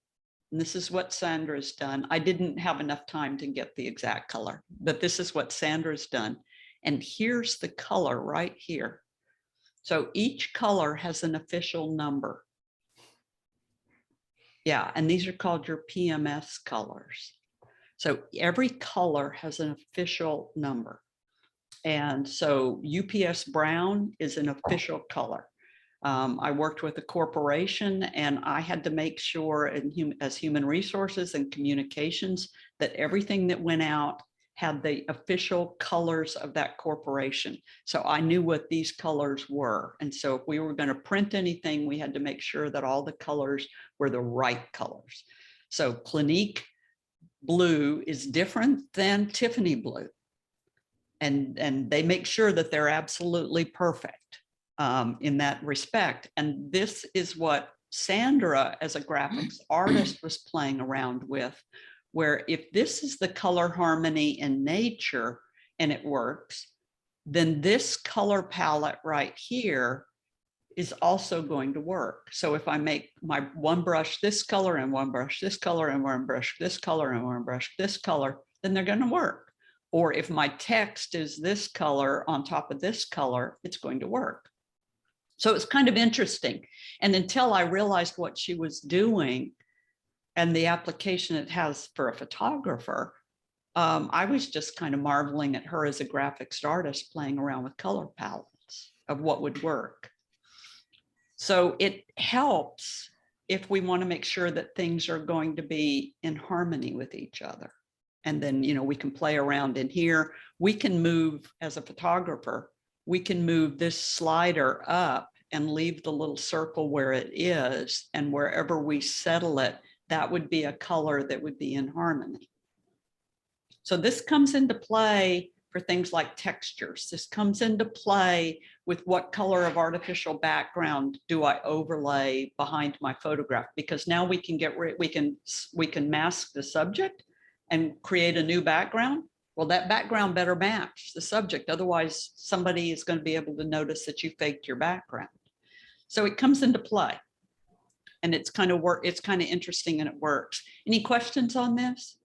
And this is what Sandra's done. I didn't have enough time to get the exact color, but this is what Sandra's done. And here's the color right here. So each color has an official number. Yeah, and these are called your PMS colors. So every color has an official number. And so UPS brown is an official color. I worked with a corporation and I had to make sure as human resources and communications that everything that went out had the official colors of that corporation. So I knew what these colors were. And so if we were going to print anything, we had to make sure that all the colors were the right colors. So Clinique blue is different than Tiffany blue. And they make sure that they're absolutely perfect in that respect. And this is what Sandra, as a graphics artist, was playing around with, where if this is the color harmony in nature and it works, then this color palette right here is also going to work. So if I make my one brush this color and one brush this color and one brush this color and one brush this color, then they're going to work. Or if my text is this color on top of this color, it's going to work. So it's kind of interesting. And until I realized what she was doing and the application it has for a photographer, I was just kind of marveling at her as a graphics artist playing around with color palettes of what would work. So it helps if we want to make sure that things are going to be in harmony with each other. And then, you know, we can play around in here. We can move, as a photographer, we can move this slider up and leave the little circle where it is. And wherever we settle it, that would be a color that would be in harmony. So this comes into play for things like textures. This comes into play with what color of artificial background do I overlay behind my photograph, because now we can get rid, we can mask the subject and create a new background. Well, that background better match the subject. Otherwise, somebody is going to be able to notice that you faked your background. So it comes into play. And it's kind of interesting and it works. Any questions on this?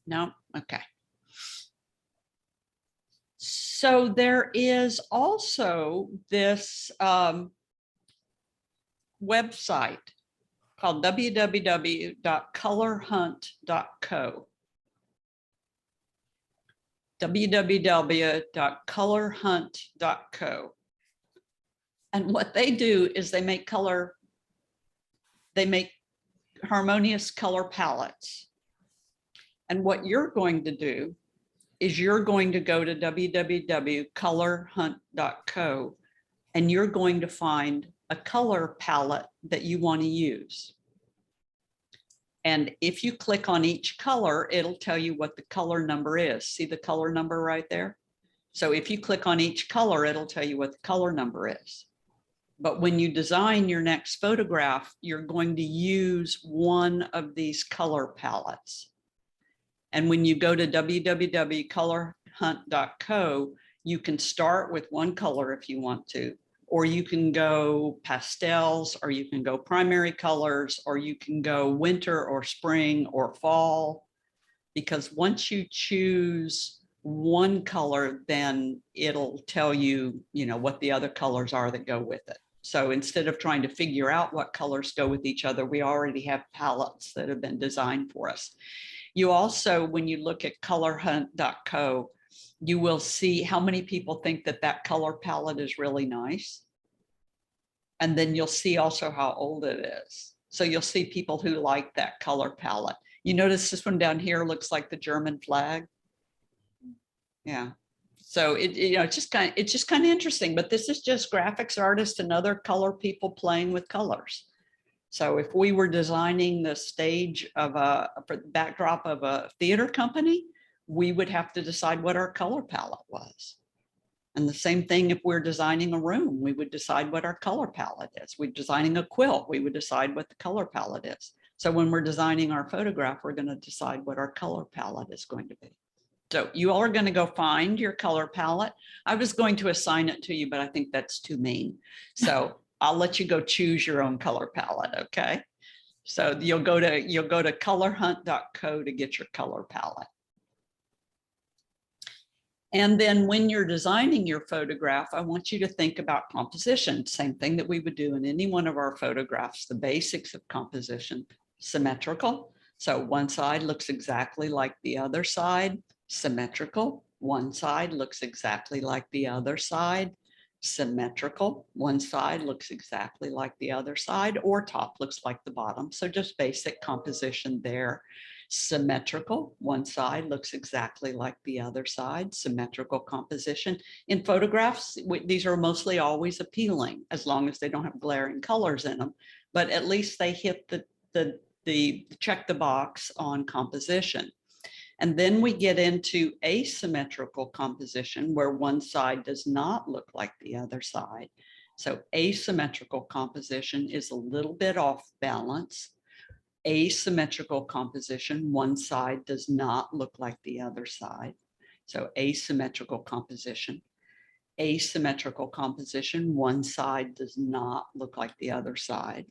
No? Okay. So there is also this website called www.colorhunt.co. www.colorhunt.co. And what they do is they make harmonious color palettes. And what you're going to do is you're going to go to www.colorhunt.co and you're going to find a color palette that you want to use. And if you click on each color, it'll tell you what the color number is. See the color number right there? So if you click on each color, it'll tell you what the color number is. But when you design your next photograph, you're going to use one of these color palettes. And when you go to www.colorhunt.co, you can start with one color if you want to, or you can go pastels, or you can go primary colors, or you can go winter or spring or fall. Because once you choose one color, then it'll tell you, what the other colors are that go with it. So instead of trying to figure out what colors go with each other, we already have palettes that have been designed for us. You also, when you look at colorhunt.co, you will see how many people think that that color palette is really nice. And then you'll see also how old it is. So you'll see people who like that color palette. You notice this one down here looks like the German flag. Yeah. So it's just kind of interesting, but this is just graphics artists and other color people playing with colors. So if we were designing the stage of a backdrop of a theater company, we would have to decide what our color palette was. And the same thing if we're designing a room, we would decide what our color palette is. We're designing a quilt, we would decide what the color palette is. So when we're designing our photograph, we're going to decide what our color palette is going to be. So you all are going to go find your color palette. I was going to assign it to you, but I think that's too mean. So I'll let you go choose your own color palette. Okay. So you'll go to colorhunt.co to get your color palette. And then when you're designing your photograph, I want you to think about composition. Same thing that we would do in any one of our photographs, the basics of composition. Symmetrical. So one side looks exactly like the other side. Symmetrical. One side looks exactly like the other side. Symmetrical. One side looks exactly like the other side, or top looks like the bottom. So just basic composition there. Symmetrical. One side looks exactly like the other side. Symmetrical composition. In photographs, these are mostly always appealing as long as they don't have glaring colors in them, but at least they hit the check the box on composition. And then we get into asymmetrical composition where one side does not look like the other side. So asymmetrical composition is a little bit off balance. Asymmetrical composition, one side does not look like the other side. So asymmetrical composition. Asymmetrical composition, one side does not look like the other side.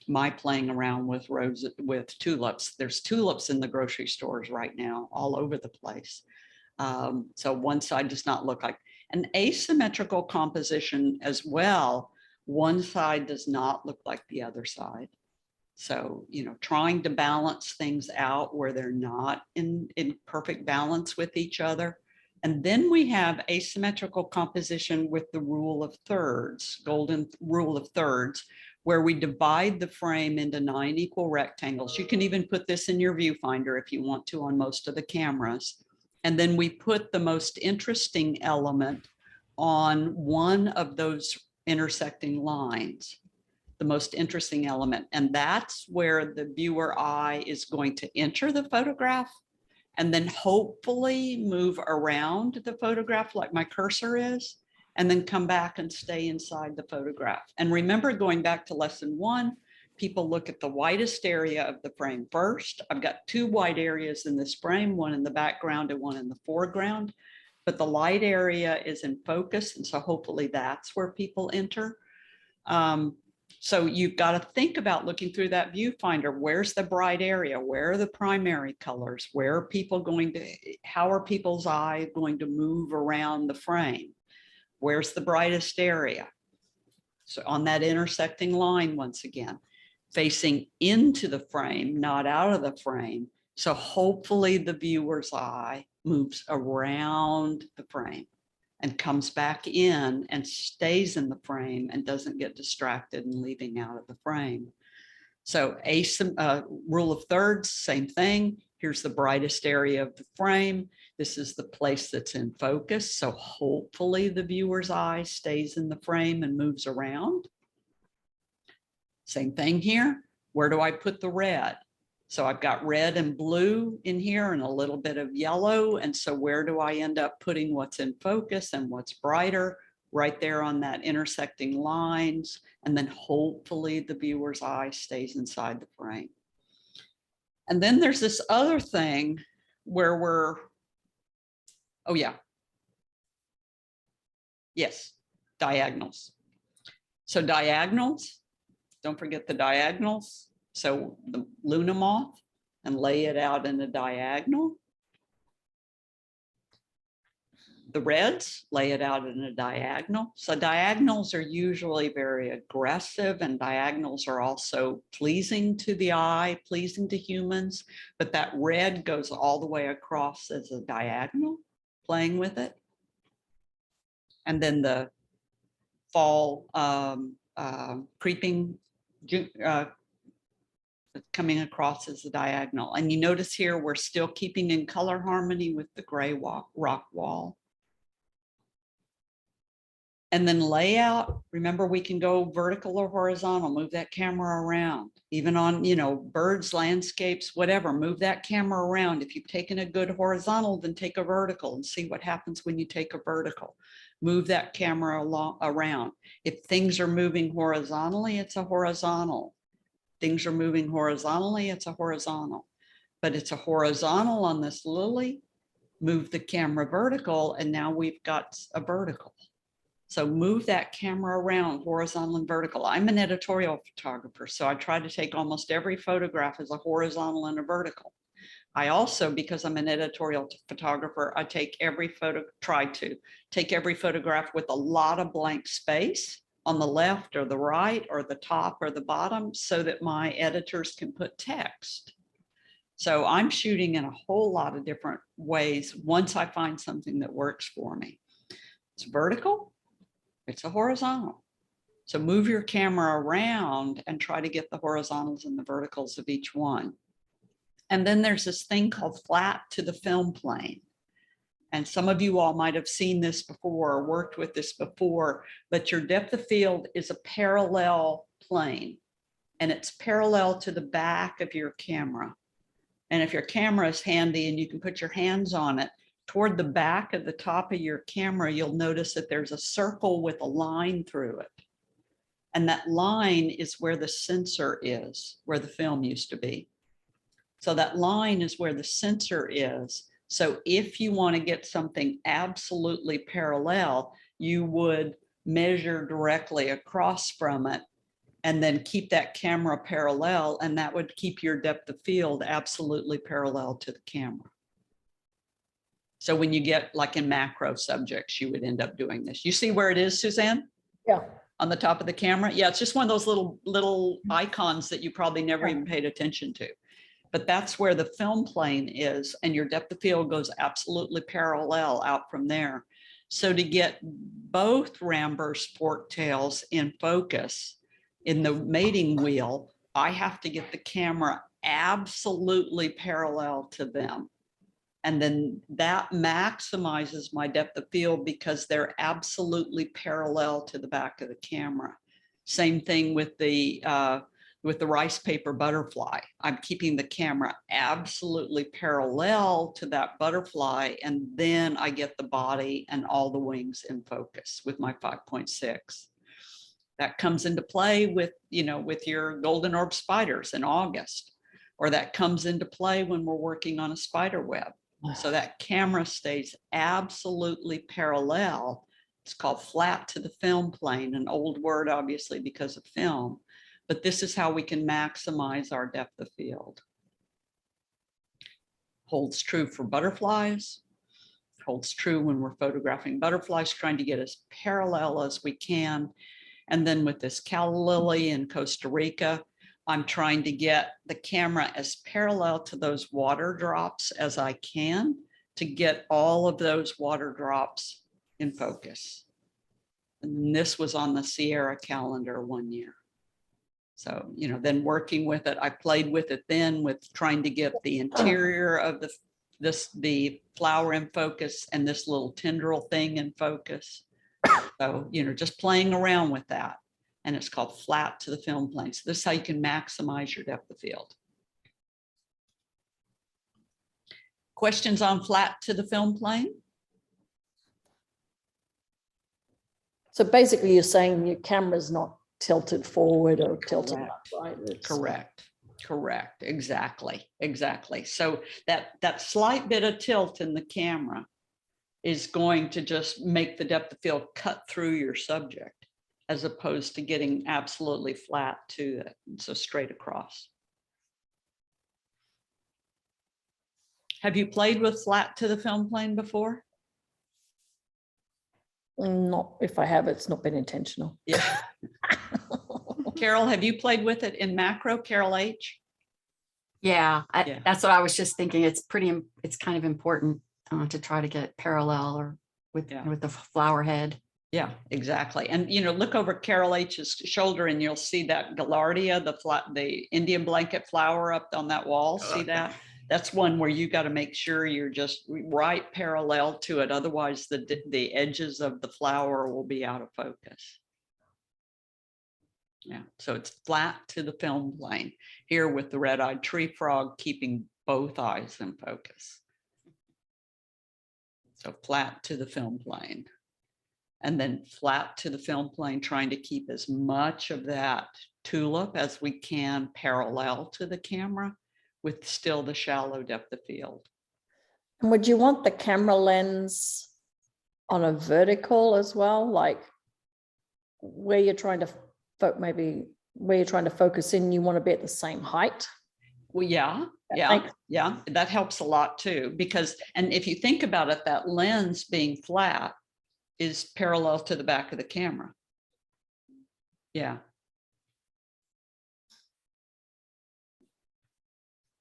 My playing around with roses, with tulips. There's tulips in the grocery stores right now, all over the place. So one side does not look like an asymmetrical composition as well. One side does not look like the other side. So, trying to balance things out where they're not in perfect balance with each other. And then we have asymmetrical composition with the rule of thirds, golden rule of thirds, where we divide the frame into 9 equal rectangles. You can even put this in your viewfinder if you want to on most of the cameras. And then we put the most interesting element on one of those intersecting lines, the most interesting element. And that's where the viewer eye is going to enter the photograph and then hopefully move around the photograph like my cursor is, and then come back and stay inside the photograph. And remember, going back to lesson 1, people look at the widest area of the frame first. I've got 2 white areas in this frame, one in the background and one in the foreground, but the light area is in focus. And so hopefully that's where people enter. So you've got to think about looking through that viewfinder. Where's the bright area? Where are the primary colors? Where are people going to, how are people's eye going to move around the frame? Where's the brightest area? So on that intersecting line, once again, facing into the frame, not out of the frame. So hopefully the viewer's eye moves around the frame and comes back in and stays in the frame and doesn't get distracted and leaving out of the frame. So rule of thirds, same thing. Here's the brightest area of the frame. This is the place that's in focus. So hopefully the viewer's eye stays in the frame and moves around. Same thing here. Where do I put the red? So I've got red and blue in here and a little bit of yellow. And so where do I end up putting what's in focus and what's brighter? Right there on that intersecting lines. And then hopefully the viewer's eye stays inside the frame. And then there's this other thing where yes, diagonals. So diagonals, don't forget the diagonals. So the Luna moth and lay it out in a diagonal. the reds, lay it out in a diagonal. So diagonals are usually very aggressive, and diagonals are also pleasing to the eye, pleasing to humans. But that red goes all the way across as a diagonal, playing with it. And then the fall creeping coming across as a diagonal. And you notice here, we're still keeping in color harmony with the gray rock wall. And then layout, remember, we can go vertical or horizontal, move that camera around, even on, birds, landscapes, whatever, move that camera around. If you've taken a good horizontal, then take a vertical and see what happens when you take a vertical. Move that camera around. If things are moving horizontally, it's a horizontal. Things are moving horizontally, it's a horizontal. But it's a horizontal on this lily. Move the camera vertical, and now we've got a vertical. So move that camera around, horizontal and vertical. I'm an editorial photographer, so I try to take almost every photograph as a horizontal and a vertical. I also, because I'm an editorial photographer, I try to take every photograph with a lot of blank space on the left or the right or the top or the bottom, so that my editors can put text. So I'm shooting in a whole lot of different ways once I find something that works for me. It's vertical, it's a horizontal. So move your camera around and try to get the horizontals and the verticals of each one. And then there's this thing called flat to the film plane. And some of you all might have seen this before or worked with this before, but your depth of field is a parallel plane, and it's parallel to the back of your camera. And if your camera is handy and you can put your hands on it, toward the back of the top of your camera, you'll notice that there's a circle with a line through it. And that line is where the sensor is, where the film used to be. So that line is where the sensor is. So if you want to get something absolutely parallel, you would measure directly across from it and then keep that camera parallel, and that would keep your depth of field absolutely parallel to the camera. So when you get like in macro subjects, you would end up doing this. You see where it is, Suzanne?
Yeah.
On the top of the camera? Yeah, it's just one of those little icons that you probably never even paid attention to. But that's where the film plane is, and your depth of field goes absolutely parallel out from there. So to get both Ramber's forktails in focus in the mating wheel, I have to get the camera absolutely parallel to them. And then that maximizes my depth of field because they're absolutely parallel to the back of the camera. Same thing with the rice paper butterfly. I'm keeping the camera absolutely parallel to that butterfly, and then I get the body and all the wings in focus with my 5.6. That comes into play with your golden orb spiders in August, or that comes into play when we're working on a spider web. So that camera stays absolutely parallel. It's called flat to the film plane, an old word, obviously, because of film. But this is how we can maximize our depth of field. Holds true for butterflies. Holds true when we're photographing butterflies, trying to get as parallel as we can. And then with this calla lily in Costa Rica, I'm trying to get the camera as parallel to those water drops as I can to get all of those water drops in focus. And this was on the Sierra calendar one year. So, then working with it, I played with it then with trying to get the interior of the flower in focus and this little tendril thing in focus. So, just playing around with that. And it's called flat to the film plane. So this is how you can maximize your depth of field. Questions on flat to the film plane?
So basically you're saying your camera's not tilted forward or tilted up, right?
Correct. Exactly. So that slight bit of tilt in the camera is going to just make the depth of field cut through your subject, as opposed to getting absolutely flat to it, so straight across. Have you played with flat to the film plane before?
Not if I have, it's not been intentional.
Yeah. Carol, have you played with it in macro, Carol H?
Yeah,
Yeah.
that's what I was just thinking. It's kind of important to try to get parallel or with
Yeah.
with the flower head.
Yeah, exactly. And, you know, look over Carol H's shoulder and you'll see that Gaillardia, the Indian blanket flower up on that wall. See that? That's one where you got to make sure you're just right parallel to it. Otherwise, the edges of the flower will be out of focus. Yeah, so it's flat to the film plane here with the red-eyed tree frog keeping both eyes in focus. So flat to the film plane. And then flat to the film plane, trying to keep as much of that tulip as we can parallel to the camera with still the shallow depth of field.
And would you want the camera lens on a vertical as well? Like where you're trying to maybe where you're trying to focus in, you want to be at the same height?
Well, yeah, that helps a lot too, because, and if you think about it, that lens being flat is parallel to the back of the camera. Yeah.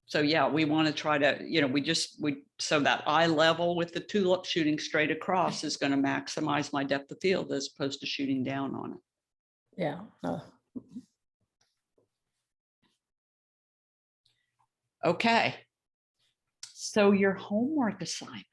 So yeah, we want to try to, you know, so that eye level with the tulip shooting straight across is going to maximize my depth of field as opposed to shooting down on it.
Yeah.
Okay. So your homework assignment.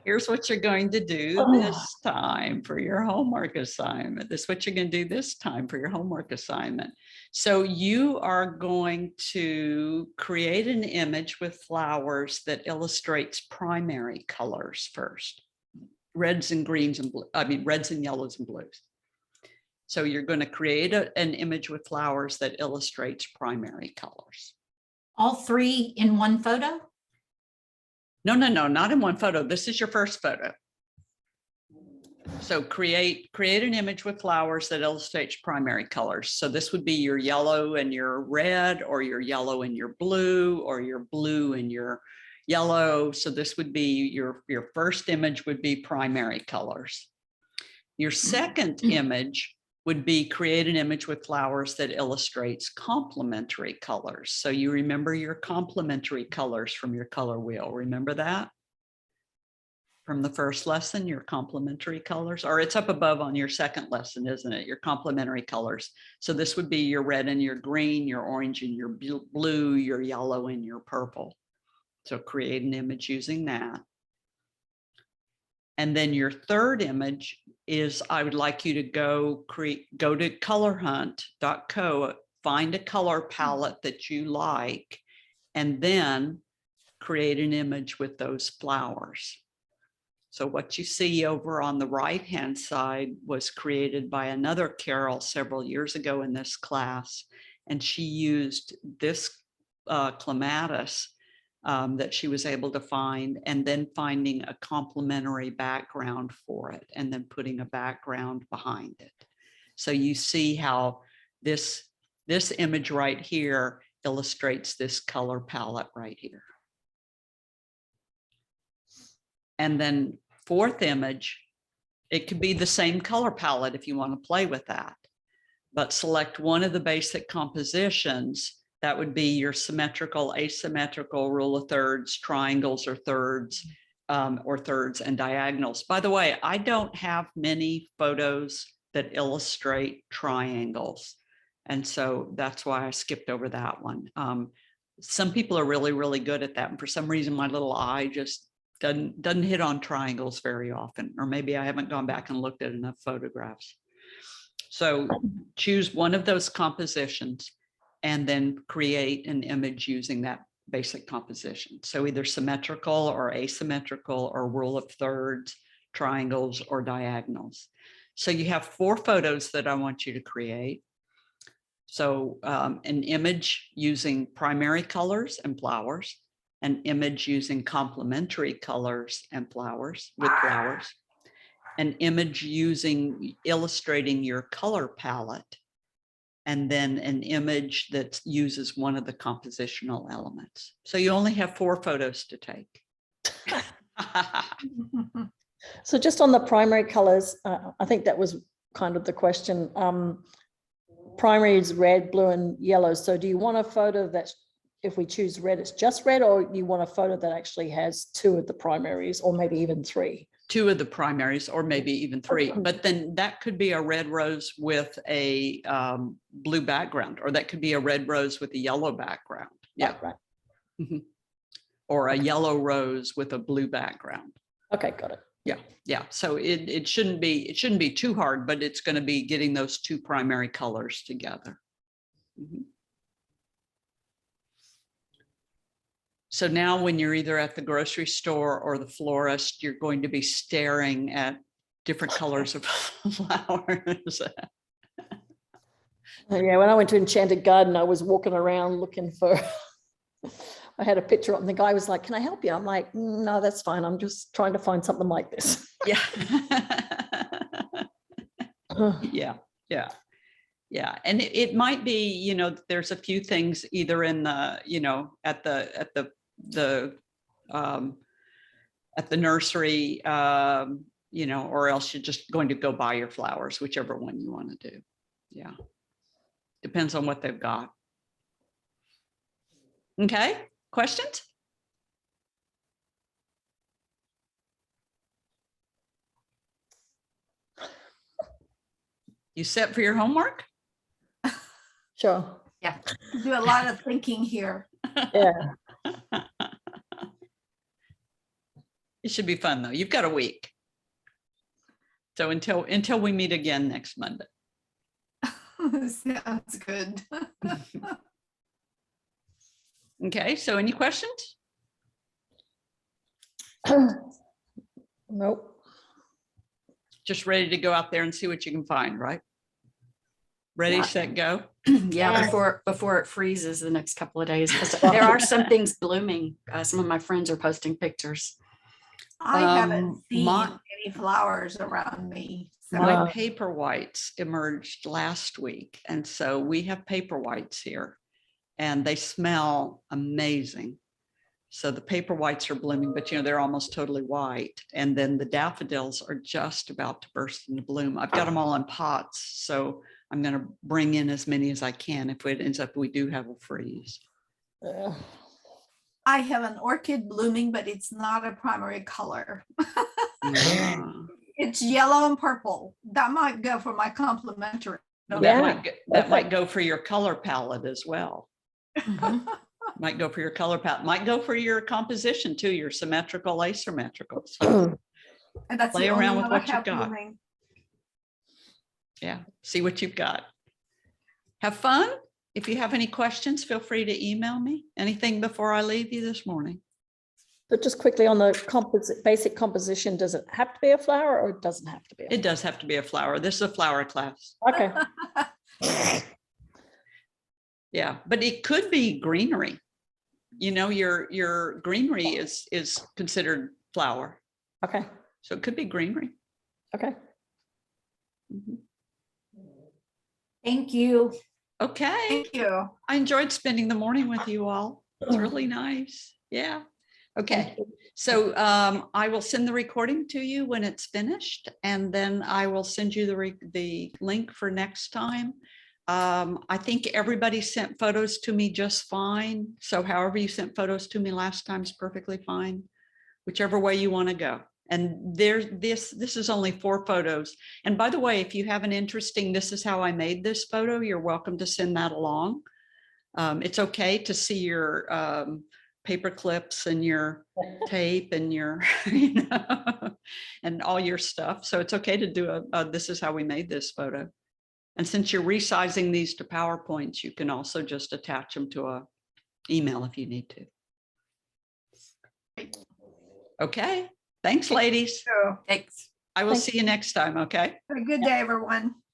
Here's what you're going to do this time for your homework assignment. This is what you're going to do this time for your homework assignment. So you are going to create an image with flowers that illustrates primary colors first. Reds and greens and blue, reds and yellows and blues. So you're going to create an image with flowers that illustrates primary colors.
All three in one photo?
No, not in one photo. This is your first photo. So create an image with flowers that illustrates primary colors. So this would be your yellow and your red, or your yellow and your blue, or your blue and your yellow. So this would be your first image would be primary colors. Your second image would be create an image with flowers that illustrates complementary colors. So you remember your complementary colors from your color wheel. Remember that? From the first lesson, your complementary colors, or it's up above on your second lesson, isn't it? Your complementary colors. So this would be your red and your green, your orange and your blue, your yellow and your purple. So create an image using that. And then your third image is, I would like you to go to colorhunt.co, find a color palette that you like, and then create an image with those flowers. So what you see over on the right-hand side was created by another Carol several years ago in this class. And she used this clematis that she was able to find, and then finding a complementary background for it, and then putting a background behind it. So you see how this image right here illustrates this color palette right here. And then fourth image, it could be the same color palette if you want to play with that, but select one of the basic compositions. That would be your symmetrical, asymmetrical, rule of thirds, triangles or thirds and diagonals. By the way, I don't have many photos that illustrate triangles. And so that's why I skipped over that one. Some people are really, really good at that. And for some reason, my little eye just doesn't hit on triangles very often, or maybe I haven't gone back and looked at enough photographs. So choose one of those compositions and then create an image using that basic composition. So either symmetrical or asymmetrical or rule of thirds, triangles or diagonals. So you have 4 photos that I want you to create. So an image using primary colors and flowers, an image using complementary colors and flowers with flowers, an image illustrating your color palette, and then an image that uses one of the compositional elements. So you only have 4 photos to take.
So just on the primary colors, I think that was kind of the question. Primary is red, blue, and yellow. So do you want a photo that, if we choose red, it's just red, or you want a photo that actually has 2 of the primaries, or maybe even 3?
2 of the primaries, or maybe even 3, but then that could be a red rose with a blue background, or that could be a red rose with a yellow background. Yeah.
Right.
Mhm. Or a yellow rose with a blue background.
Okay, got it.
Yeah. So it shouldn't be too hard, but it's going to be getting those 2 primary colors together. Mhm. So now when you're either at the grocery store or the florist, you're going to be staring at different colors of flowers.
Yeah, when I went to Enchanted Garden, I was walking around looking for, I had a picture and the guy was like, can I help you? I'm like, no, that's fine. I'm just trying to find something like this.
Yeah. Yeah. And it might be, there's a few things either in the, at the nursery, or else you're just going to go buy your flowers, whichever one you want to do. Yeah. Depends on what they've got. Okay. Questions? You set for your homework?
Sure.
Do a lot of thinking here.
Yeah.
It should be fun though. You've got a week. So until we meet again next Monday.
Sounds good.
Okay, so any questions?
Nope.
Just ready to go out there and see what you can find, right? Ready,
Yeah.
set, go.
Yeah, before it freezes the next couple of days, 'cause there are some things blooming. Some of my friends are posting pictures.
I haven't seen
my-
any flowers around me. So
My paper whites emerged last week. And so we have paper whites here and they smell amazing. So the paper whites are blooming, but they're almost totally white. And then the daffodils are just about to burst into bloom. I've got them all in pots. So I'm going to bring in as many as I can if it ends up we do have a freeze.
I have an orchid blooming, but it's not a primary color.
Yeah.
It's yellow and purple. That might go for my complementary.
That
Yeah,
might go for your color palette as well. Might go for your color palette, might go for your composition too, your symmetrical, asymmetrical. So
And that's
Play
the only
around with
one I
what you've
have
got.
blooming.
yeah, see what you've got. Have fun. If you have any questions, feel free to email me. Anything before I leave you this morning?
But just quickly on the basic composition, does it have to be a flower or it doesn't have to be?
It does have to be a flower. This is a flower class.
Okay.
Yeah, but it could be greenery. Your greenery is considered flower.
Okay.
So it could be greenery.
Okay.
Mhm.
Thank you.
Okay.
Thank you.
I enjoyed spending the morning with you all. It's really nice. Yeah. Okay. So I will send the recording to you when it's finished, and then I will send you the link for next time. I think everybody sent photos to me just fine. So however you sent photos to me last time is perfectly fine, whichever way you want to go. And this is only 4 photos. And by the way, if you have an interesting, this is how I made this photo, you're welcome to send that along. It's okay to see your paper clips and your tape and your, and all your stuff. So it's okay to do this is how we made this photo. And since you're resizing these to PowerPoints, you can also just attach them to a email if you need to. Okay. Thanks, ladies.
So,
Thanks.
I will
Thank
see you next time. Okay.
have a good day, everyone.